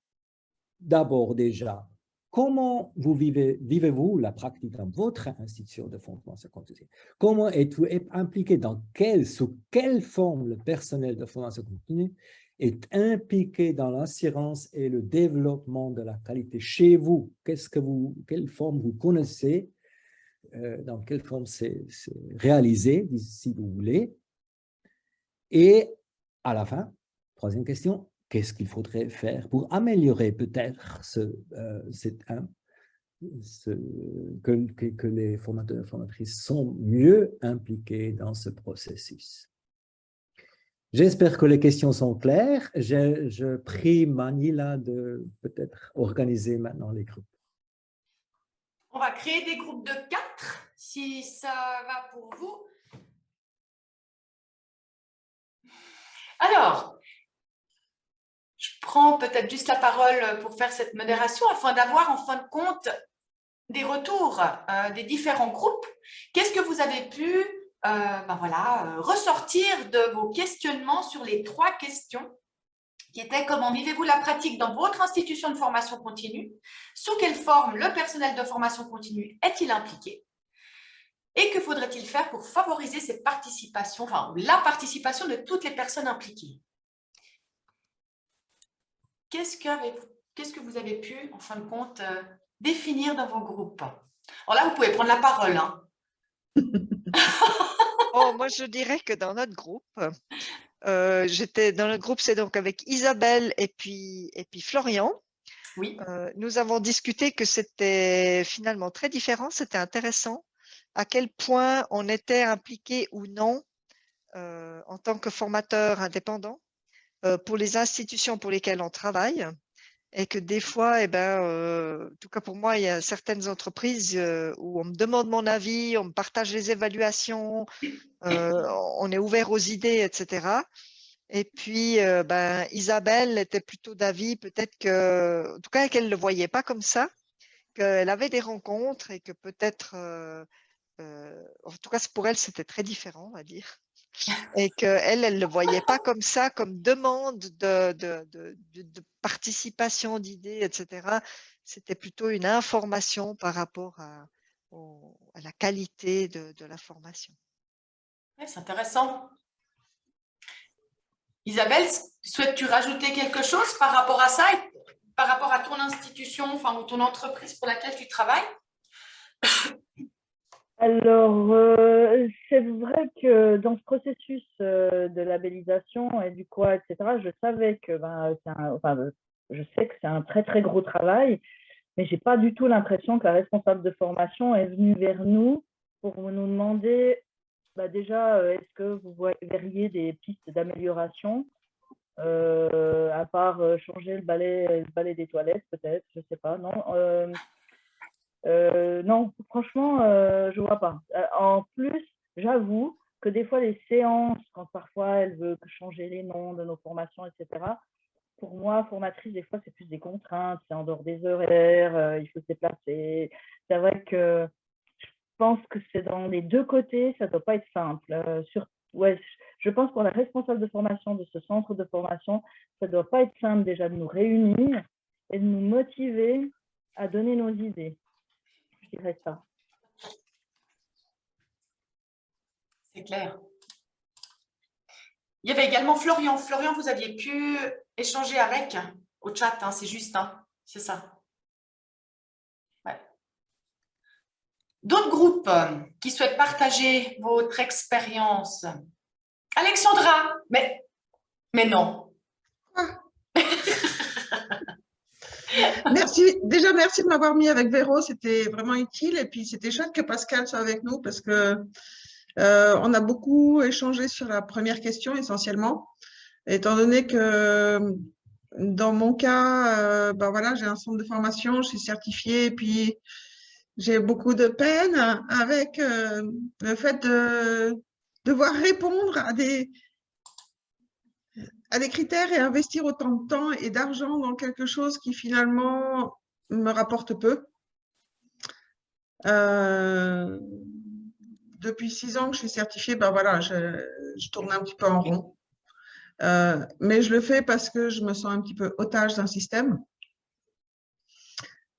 D'abord déjà, comment vivez-vous la pratique dans votre institution de formation continue? Comment êtes-vous impliqué sous quelle forme le personnel de formation continue est impliqué dans l'assurance et le développement de la qualité chez vous? Quelle forme vous connaissez? Dans quelle forme c'est réalisé, si vous voulez? Et à la fin, troisième question, qu'est-ce qu'il faudrait faire pour améliorer peut-être que les formateurs et formatrices sont mieux impliqués dans ce processus? J'espère que les questions sont claires. Je prie Manila de peut-être organiser maintenant les groupes. On va créer des groupes de 4, si ça va pour vous. Alors, je prends peut-être juste la parole pour faire cette modération afin d'avoir en fin de compte des retours des différents groupes. Qu'est-ce que vous avez pu ressortir de vos questionnements sur les 3 questions qui étaient: comment vivez-vous la pratique dans votre institution de formation continue? Sous quelle forme le personnel de formation continue est-il impliqué? Et que faudrait-il faire pour favoriser cette participation, la participation de toutes les personnes impliquées? Qu'est-ce que vous avez pu, en fin de compte, définir dans vos groupes? Alors là, vous pouvez prendre la parole. Hein. Oh, moi, je dirais que dans notre groupe, j'étais dans le groupe, c'est donc avec Isabelle et puis Florian. Oui. Nous avons discuté que c'était finalement très différent, c'était intéressant à quel point on était impliqué ou non en tant que formateur indépendant pour les institutions pour lesquelles on travaille. et que des fois, eh ben, en tout cas pour moi, il y a certaines entreprises où on me demande mon avis, on me partage les évaluations, on est ouvert aux idées, etc. Et puis, ben, Isabelle était plutôt d'avis, peut-être que, en tout cas, qu'elle ne le voyait pas comme ça, qu'elle avait des rencontres et que peut-être, en tout cas, pour elle, c'était très différent, on va dire. Et qu'elle, elle ne le voyait pas comme ça, comme demande de participation d'idées, etc. C'était plutôt une information par rapport à la qualité de la formation. Ouais, c'est intéressant. Isabelle, souhaites-tu rajouter quelque chose par rapport à ça et par rapport à ton institution, enfin, ou ton entreprise pour laquelle tu travailles? Alors, c'est vrai que dans ce processus de labellisation et du quoi, etc., je savais que je sais que c'est un très très gros travail, mais j'ai pas du tout l'impression que la responsable de formation est venue vers nous pour nous demander déjà est-ce que vous verriez des pistes d'amélioration à part changer le balai des toilettes peut-être, je sais pas, non. Non, franchement, je vois pas. En plus, j'avoue que des fois, les séances, quand parfois elle veut changer les noms de nos formations, etc., pour moi, formatrice, des fois, c'est plus des contraintes, c'est en dehors des horaires, il faut se déplacer. C'est vrai que je pense que c'est dans les deux côtés, ça ne doit pas être simple. Ouais, je pense pour la responsable de formation de ce centre de formation, ça ne doit pas être simple déjà de nous réunir et de nous motiver à donner nos idées. Je dirais ça. C'est clair. Il y avait également Florian. Florian, vous aviez pu échanger avec au chat, hein, c'est juste, hein, c'est ça. Ouais. D'autres groupes qui souhaitent partager votre expérience? Alexandra, mais non. Merci, déjà merci de m'avoir mis avec Véro, c'était vraiment utile et puis c'était chouette que Pascal soit avec nous parce que on a beaucoup échangé sur la première question essentiellement, étant donné que dans mon cas, voilà, j'ai un centre de formation, je suis certifiée et puis j'ai beaucoup de peine avec le fait de devoir répondre à des critères et investir autant de temps et d'argent dans quelque chose qui finalement me rapporte peu. Depuis 6 ans que je suis certifiée, voilà, je tourne un petit peu en rond. Mais je le fais parce que je me sens un petit peu otage d'un système.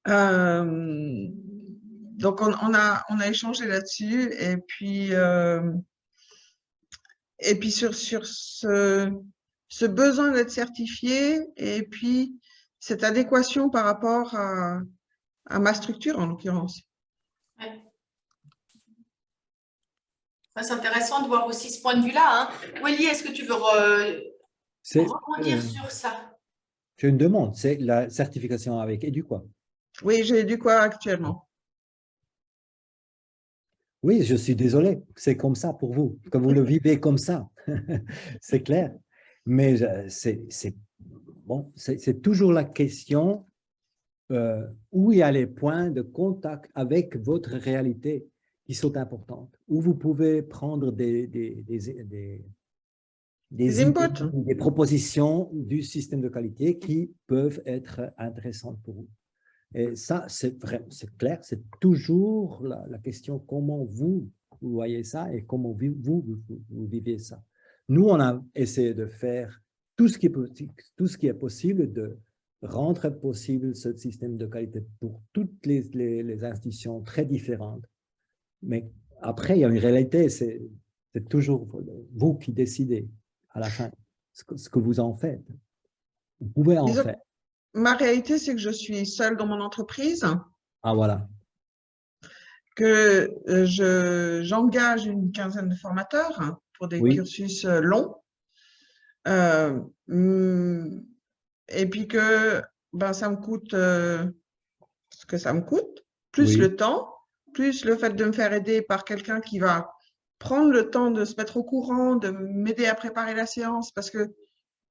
Donc, on a échangé là-dessus et puis sur ce besoin d'être certifié et puis cette adéquation par rapport à ma structure en l'occurrence. Ouais. C'est intéressant de voir aussi ce point de vue-là. Hein. Willy, est-ce que tu veux rebondir sur ça? J'ai une demande, c'est la certification avec EduQuoi. Oui, j'ai EduQuoi actuellement. Oui, je suis désolé, c'est comme ça pour vous, que vous le vivez comme ça, c'est clair. Mais c'est toujours la question où il y a les points de contact avec votre réalité qui sont importantes, où vous pouvez prendre des inputs, des propositions du système de qualité qui peuvent être intéressantes pour vous. Et ça, c'est clair, c'est toujours la question comment vous voyez ça et comment vous vivez ça. Nous, on a essayé de faire tout ce qui est possible, de rendre possible ce système de qualité pour toutes les institutions très différentes. Mais après, il y a une réalité, c'est toujours vous qui décidez à la fin ce que vous en faites. Vous pouvez en faire. Ma réalité, c'est que je suis seule dans mon entreprise. Ah, voilà. Que j'engage une quinzaine de formateurs pour des cursus longs. Et puis que ça me coûte ce que ça me coûte, plus le temps, plus le fait de me faire aider par quelqu'un qui va prendre le temps de se mettre au courant, de m'aider à préparer la séance, parce que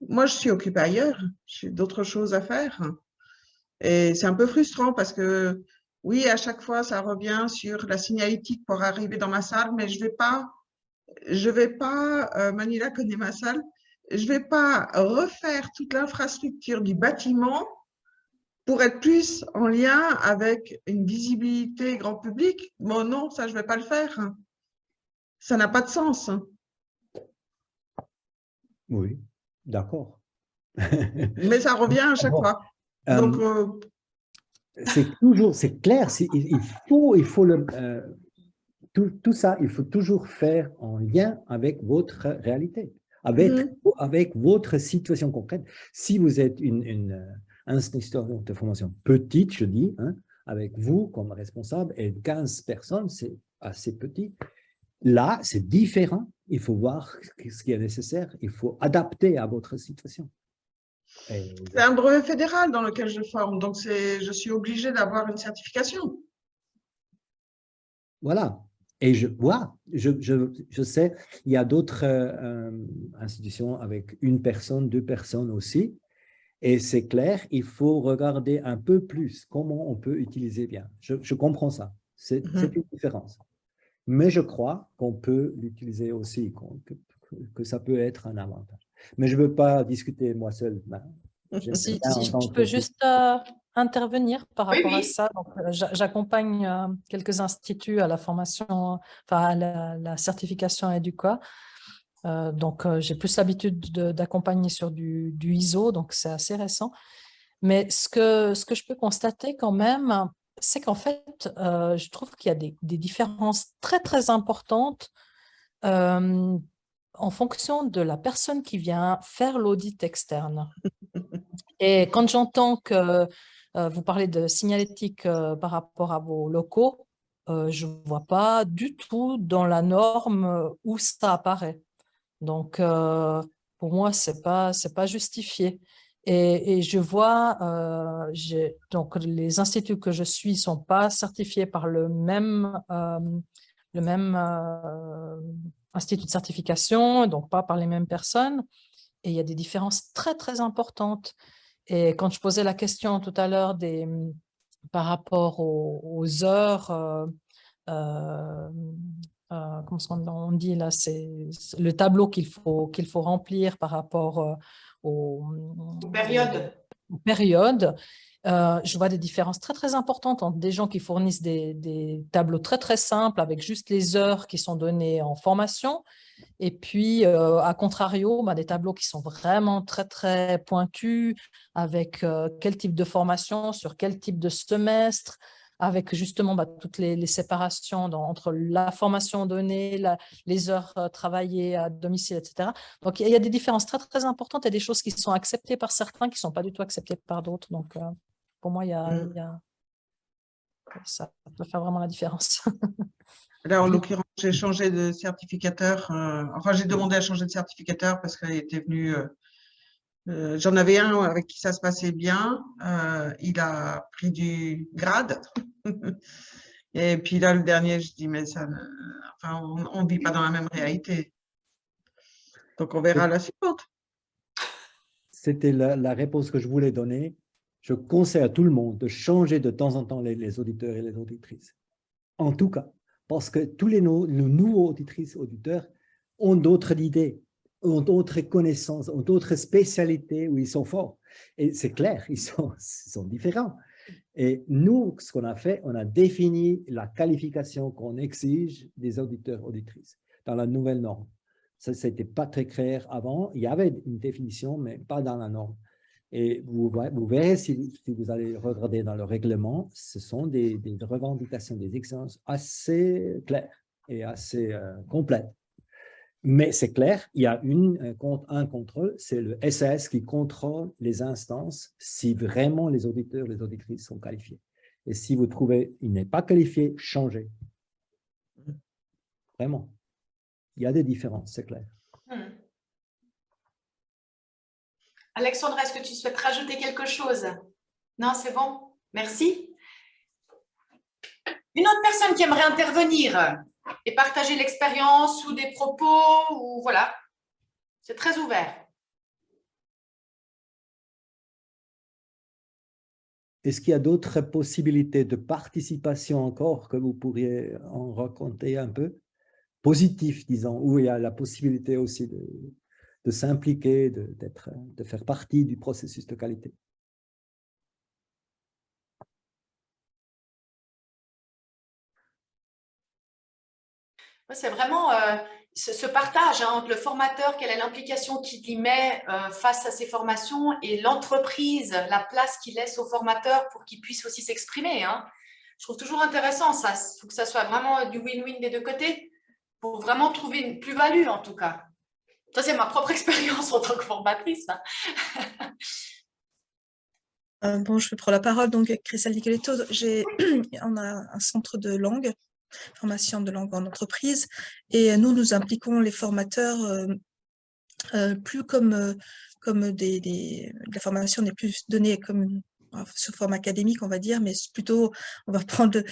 moi, je suis occupée ailleurs, j'ai d'autres choses à faire. Et c'est un peu frustrant parce que, oui, à chaque fois, ça revient sur la signalétique pour arriver dans ma salle, mais je vais pas, Manila connaît ma salle, je vais pas refaire toute l'infrastructure du bâtiment pour être plus en lien avec une visibilité grand public. Bon, non, ça, je vais pas le faire. Ça n'a pas de sens. Oui, d'accord. Mais ça revient à chaque fois. Donc, c'est clair, il faut tout ça, il faut toujours faire en lien avec votre réalité, avec votre situation concrète. Si vous êtes une institution de formation petite, je dis, hein, avec vous comme responsable et 15 personnes, c'est assez petit. Là, c'est différent. Il faut voir ce qui est nécessaire. Il faut adapter à votre situation. C'est un brevet fédéral dans lequel je forme, donc je suis obligée d'avoir une certification. Voilà. Et je sais, il y a d'autres institutions avec une personne, 2 personnes aussi. Et c'est clair, il faut regarder un peu plus comment on peut utiliser bien. Je comprends ça. C'est une différence. Mais je crois qu'on peut l'utiliser aussi, que ça peut être un avantage. Mais je ne veux pas discuter moi seul. Si je peux juste intervenir par rapport à ça. J'accompagne quelques instituts à la formation, enfin à la certification EDUQUA. Donc, j'ai plus l'habitude d'accompagner sur du ISO, donc c'est assez récent. Mais ce que je peux constater quand même, c'est qu'en fait, je trouve qu'il y a des différences très, très importantes en fonction de la personne qui vient faire l'audit externe. Et quand j'entends que vous parlez de signalétique par rapport à vos locaux, je ne vois pas du tout dans la norme où ça apparaît. Donc, pour moi, ce n'est pas justifié. Et je vois, donc les instituts que je suis ne sont pas certifiés par le même institut de certification, donc pas par les mêmes personnes. Et il y a des différences très, très importantes. Et quand je posais la question tout à l'heure par rapport aux heures, comment on dit là, c'est le tableau qu'il faut remplir par rapport aux périodes. Je vois des différences très, très importantes entre des gens qui fournissent des tableaux très, très simples avec juste les heures qui sont données en formation. Et puis, à contrario, des tableaux qui sont vraiment très, très pointus, avec quel type de formation, sur quel type de semestre, avec justement toutes les séparations entre la formation donnée, les heures travaillées à domicile, etc. Donc, il y a des différences très, très importantes et des choses qui sont acceptées par certains qui ne sont pas du tout acceptées par d'autres. Donc, pour moi, ça peut faire vraiment la différence. Là, en l'occurrence, j'ai changé de certificateur. Enfin, j'ai demandé à changer de certificateur parce qu'il était venu. J'en avais un avec qui ça se passait bien. Il a pris du grade. Et puis là, le dernier, je dis, mais ça, on ne vit pas dans la même réalité. Donc, on verra la suivante. C'était la réponse que je voulais donner. Je conseille à tout le monde de changer de temps en temps les auditeurs et les auditrices. En tout cas, parce que tous les nouveaux auditrices, auditeurs ont d'autres idées, ont d'autres connaissances, ont d'autres spécialités où ils sont forts. Et c'est clair, ils sont différents. Et nous, ce qu'on a fait, on a défini la qualification qu'on exige des auditeurs, auditrices dans la nouvelle norme. Ça, n'était pas très clair avant. Il y avait une définition, mais pas dans la norme. Et vous verrez, si vous allez regarder dans le règlement, ce sont des revendications, des exigences assez claires et assez complètes. Mais c'est clair, il y a un contrôle, c'est le SAS qui contrôle les instances si vraiment les auditeurs, les auditrices sont qualifiés. Et si vous trouvez qu'il n'est pas qualifié, changez. Vraiment. Il y a des différences, c'est clair. Alexandra, est-ce que tu souhaites rajouter quelque chose? Non, c'est bon. Merci. Une autre personne qui aimerait intervenir et partager l'expérience ou des propos, ou voilà, c'est très ouvert. est-ce qu'il y a d'autres possibilités de participation encore que vous pourriez en raconter un peu? Positif, disons, où il y a la possibilité aussi de s'impliquer, de faire partie du processus de qualité. C'est vraiment ce partage entre le formateur, quelle est l'implication qu'il y met face à ses formations, et l'entreprise, la place qu'il laisse au formateur pour qu'il puisse aussi s'exprimer. Je trouve toujours intéressant ça. Il faut que ça soit vraiment du win-win des deux côtés pour vraiment trouver une plus-value en tout cas. Ça, c'est ma propre expérience en tant que formatrice. Bon, je vais prendre la parole. Donc, avec Christelle Nicoletto, on a un centre de langue, formation de langue en entreprise, et nous impliquons les formateurs plus comme la formation n'est plus donnée comme sous forme académique, on va dire, mais plutôt, on va prendre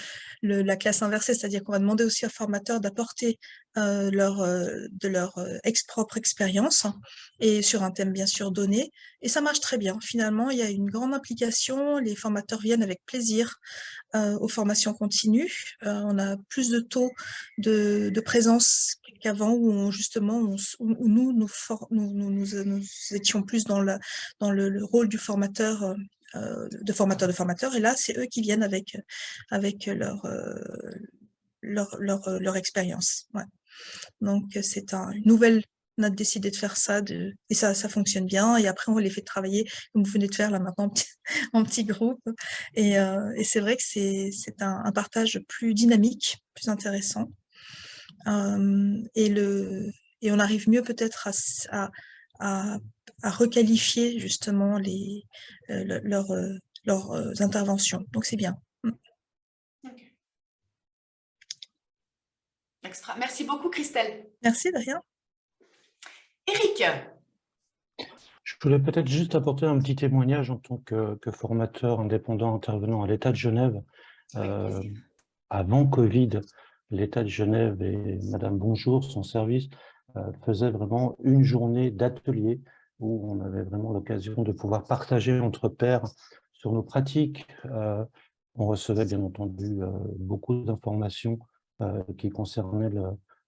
la classe inversée, c'est-à-dire qu'on va demander aussi aux formateurs d'apporter de leur propre expérience, et sur un thème bien sûr donné, et ça marche très bien. Finalement, il y a une grande implication, les formateurs viennent avec plaisir aux formations continues. On a plus de taux de présence qu'avant, où nous étions plus dans le rôle du formateur, de formateur, et là, c'est eux qui viennent avec leur expérience. Ouais. Donc, c'est une nouvelle. On a décidé de faire ça, et ça fonctionne bien. Et après, on les fait travailler, comme vous venez de faire là maintenant, en petit groupe. Et c'est vrai que c'est un partage plus dynamique, plus intéressant. Et on arrive mieux peut-être à requalifier justement leurs interventions. Donc, c'est bien. Okay. Extra. Merci beaucoup, Christelle. Merci, de rien. Eric. Je voulais peut-être juste apporter un petit témoignage en tant que formateur indépendant intervenant à l'État de Genève. Avant Covid, l'État de Genève et Madame Bonjour, son service, faisaient vraiment une journée d'atelier où on avait vraiment l'occasion de pouvoir partager entre pairs sur nos pratiques. On recevait bien entendu beaucoup d'informations qui concernaient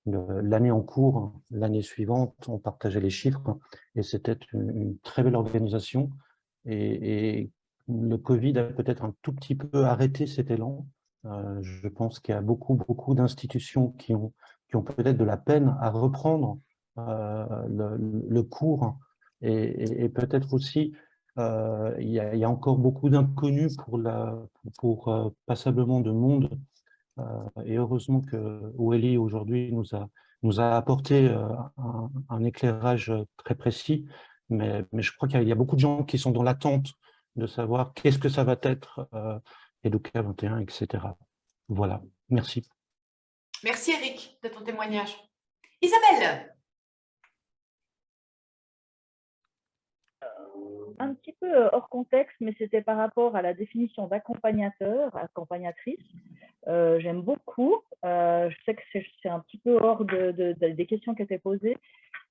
l'année en cours, l'année suivante, on partageait les chiffres, et c'était une très belle organisation. Et le Covid a peut-être un tout petit peu arrêté cet élan. Je pense qu'il y a beaucoup d'institutions qui ont peut-être de la peine à reprendre le cours, et peut-être aussi il y a encore beaucoup d'inconnus pour passablement de monde. Et heureusement que Aurélie aujourd'hui nous a apporté un éclairage très précis, mais je crois qu'il y a beaucoup de gens qui sont dans l'attente de savoir qu'est-ce que ça va être Educa 21, etc. Voilà, merci. Merci Eric de ton témoignage. Isabelle. Un petit peu hors contexte, mais c'était par rapport à la définition d'accompagnateur, accompagnatrice. J'aime beaucoup. Je sais que c'est un petit peu hors des questions qui étaient posées,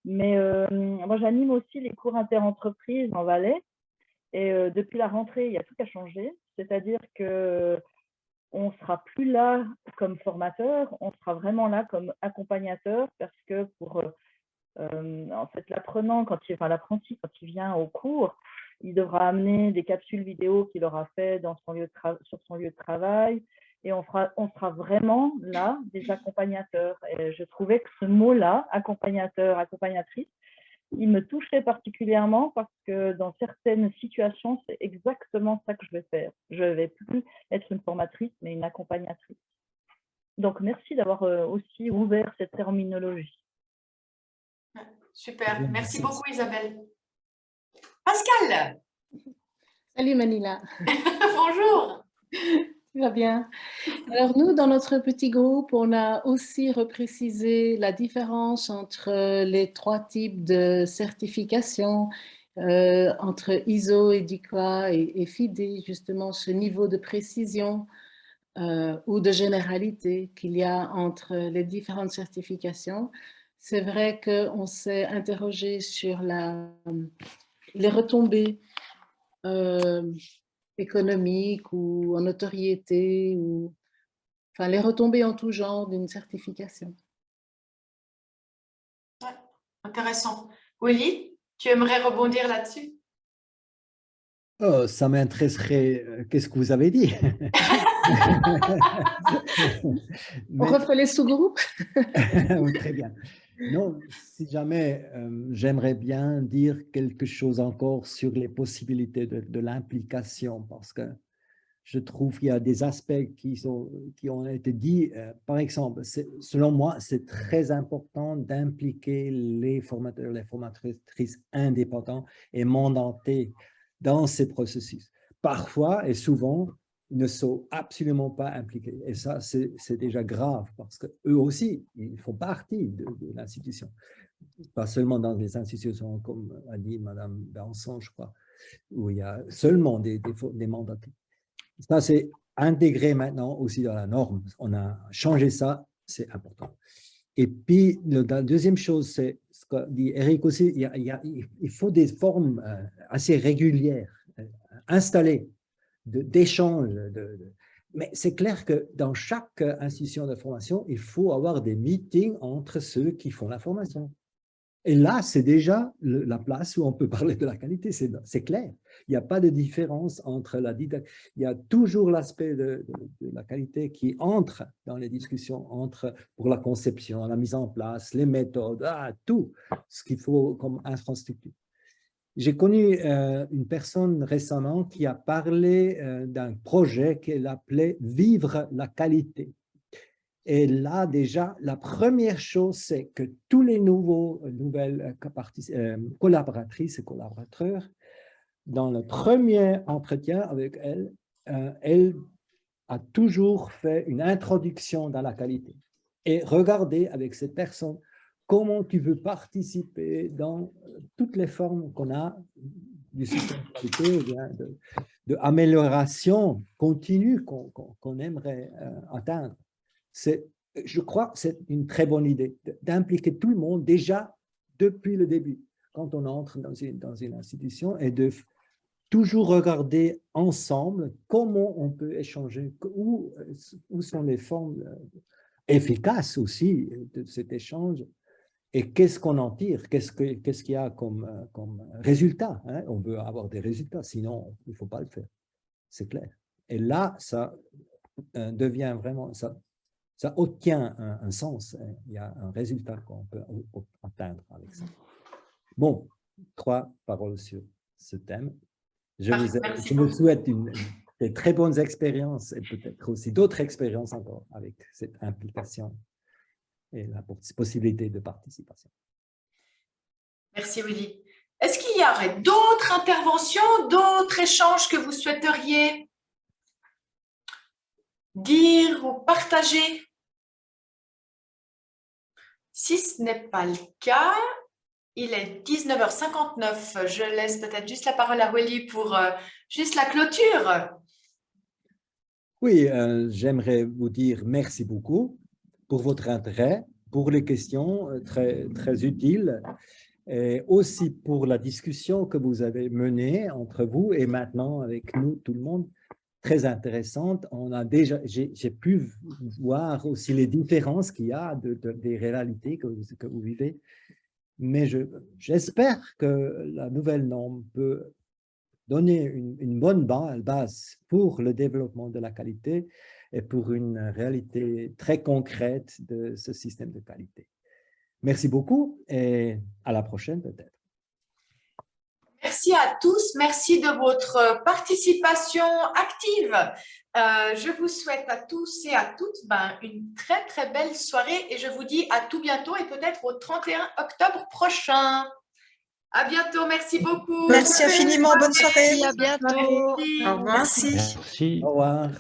mais moi j'anime aussi les cours interentreprises en Valais, et depuis la rentrée, il y a tout à changer. C'est-à-dire que on ne sera plus là comme formateur, on sera vraiment là comme accompagnateur, parce que pour en fait, l'apprenant, l'apprenti, quand il vient au cours, il devra amener des capsules vidéo qu'il aura fait sur son lieu de travail, et on sera vraiment là des accompagnateurs. Et je trouvais que ce mot-là, accompagnateur, accompagnatrice, il me touchait particulièrement, parce que dans certaines situations, c'est exactement ça que je vais faire. Je ne vais plus être une formatrice, mais une accompagnatrice. Donc, merci d'avoir aussi ouvert cette terminologie. Super, merci beaucoup Isabelle. Pascal. Salut Manila. Bonjour. Tu vas bien? Alors nous, dans notre petit groupe, on a aussi reprécisé la différence entre les 3 types de certification, entre ISO, EDUCA et FIDE, justement ce niveau de précision ou de généralité qu'il y a entre les différentes certifications. C'est vrai qu'on s'est interrogé sur les retombées économique ou en notoriété, ou enfin les retombées en tout genre d'une certification. Ouais, intéressant. Willy, tu aimerais rebondir là-dessus? Oh, ça m'intéresserait, qu'est-ce que vous avez dit? On refait les sous-groupes? Oui, très bien. Non, si jamais j'aimerais bien dire quelque chose encore sur les possibilités de l'implication, parce que je trouve qu'il y a des aspects qui ont été dits. Par exemple, selon moi, c'est très important d'impliquer les formateurs, les formatrices indépendants et mandatés dans ces processus. Parfois et souvent, ils ne sont absolument pas impliqués. Et ça, c'est déjà grave parce qu'eux aussi, ils font partie de l'institution. Pas seulement dans des institutions comme a dit Mme Benson, je crois, où il y a seulement des mandatés. Ça, c'est intégré maintenant aussi dans la norme. On a changé ça, c'est important. Et puis, la deuxième chose, c'est ce qu'a dit Eric aussi, il faut des formes assez régulières, installées, d'échanges. Mais c'est clair que dans chaque institution de formation, il faut avoir des meetings entre ceux qui font la formation. Et là, c'est déjà la place où on peut parler de la qualité, c'est clair. Il n'y a pas de différence entre la didactique. Il y a toujours l'aspect de la qualité qui entre dans les discussions pour la conception, la mise en place, les méthodes, tout ce qu'il faut comme infrastructure. J'ai connu une personne récemment qui a parlé d'un projet qu'elle appelait « Vivre la qualité ». Et là, déjà, la première chose, c'est que tous les nouvelles collaboratrices et collaborateurs, dans le premier entretien avec elle, elle a toujours fait une introduction dans la qualité. Et regardez avec cette personne comment tu veux participer dans toutes les formes qu'on a du système de qualité, d'amélioration continue qu'on aimerait atteindre. Je crois que c'est une très bonne idée d'impliquer tout le monde déjà depuis le début, quand on entre dans une institution, et de toujours regarder ensemble comment on peut échanger, où sont les formes efficaces aussi de cet échange, et qu'est-ce qu'on en tire, qu'est-ce qu'il y a comme résultat, hein? On veut avoir des résultats, sinon il ne faut pas le faire, c'est clair. Et là, ça devient vraiment... Ça obtient un sens, il y a un résultat qu'on peut atteindre avec ça. Bon, 3 paroles sur ce thème. Je vous souhaite des très bonnes expériences et peut-être aussi d'autres expériences encore avec cette implication et la possibilité de participation. Merci Willy. Est-ce qu'il y aurait d'autres interventions, d'autres échanges que vous souhaiteriez dire ou partager? Si ce n'est pas le cas, il est 19h59. Je laisse peut-être juste la parole à Willy pour juste la clôture. Oui, j'aimerais vous dire merci beaucoup pour votre intérêt, pour les questions très, très utiles, et aussi pour la discussion que vous avez menée entre vous et maintenant avec nous, tout le monde. Très intéressante. J'ai pu voir aussi les différences qu'il y a des réalités que vous vivez. Mais j'espère que la nouvelle norme peut donner une bonne base pour le développement de la qualité et pour une réalité très concrète de ce système de qualité. Merci beaucoup et à la prochaine peut-être. Merci à tous, merci de votre participation active. Je vous souhaite à tous et à toutes une très très belle soirée et je vous dis à tout bientôt et peut-être au 31 octobre prochain. À bientôt, merci beaucoup. Merci infiniment, bonne soirée. À bientôt. Au revoir. Merci. Merci. Au revoir.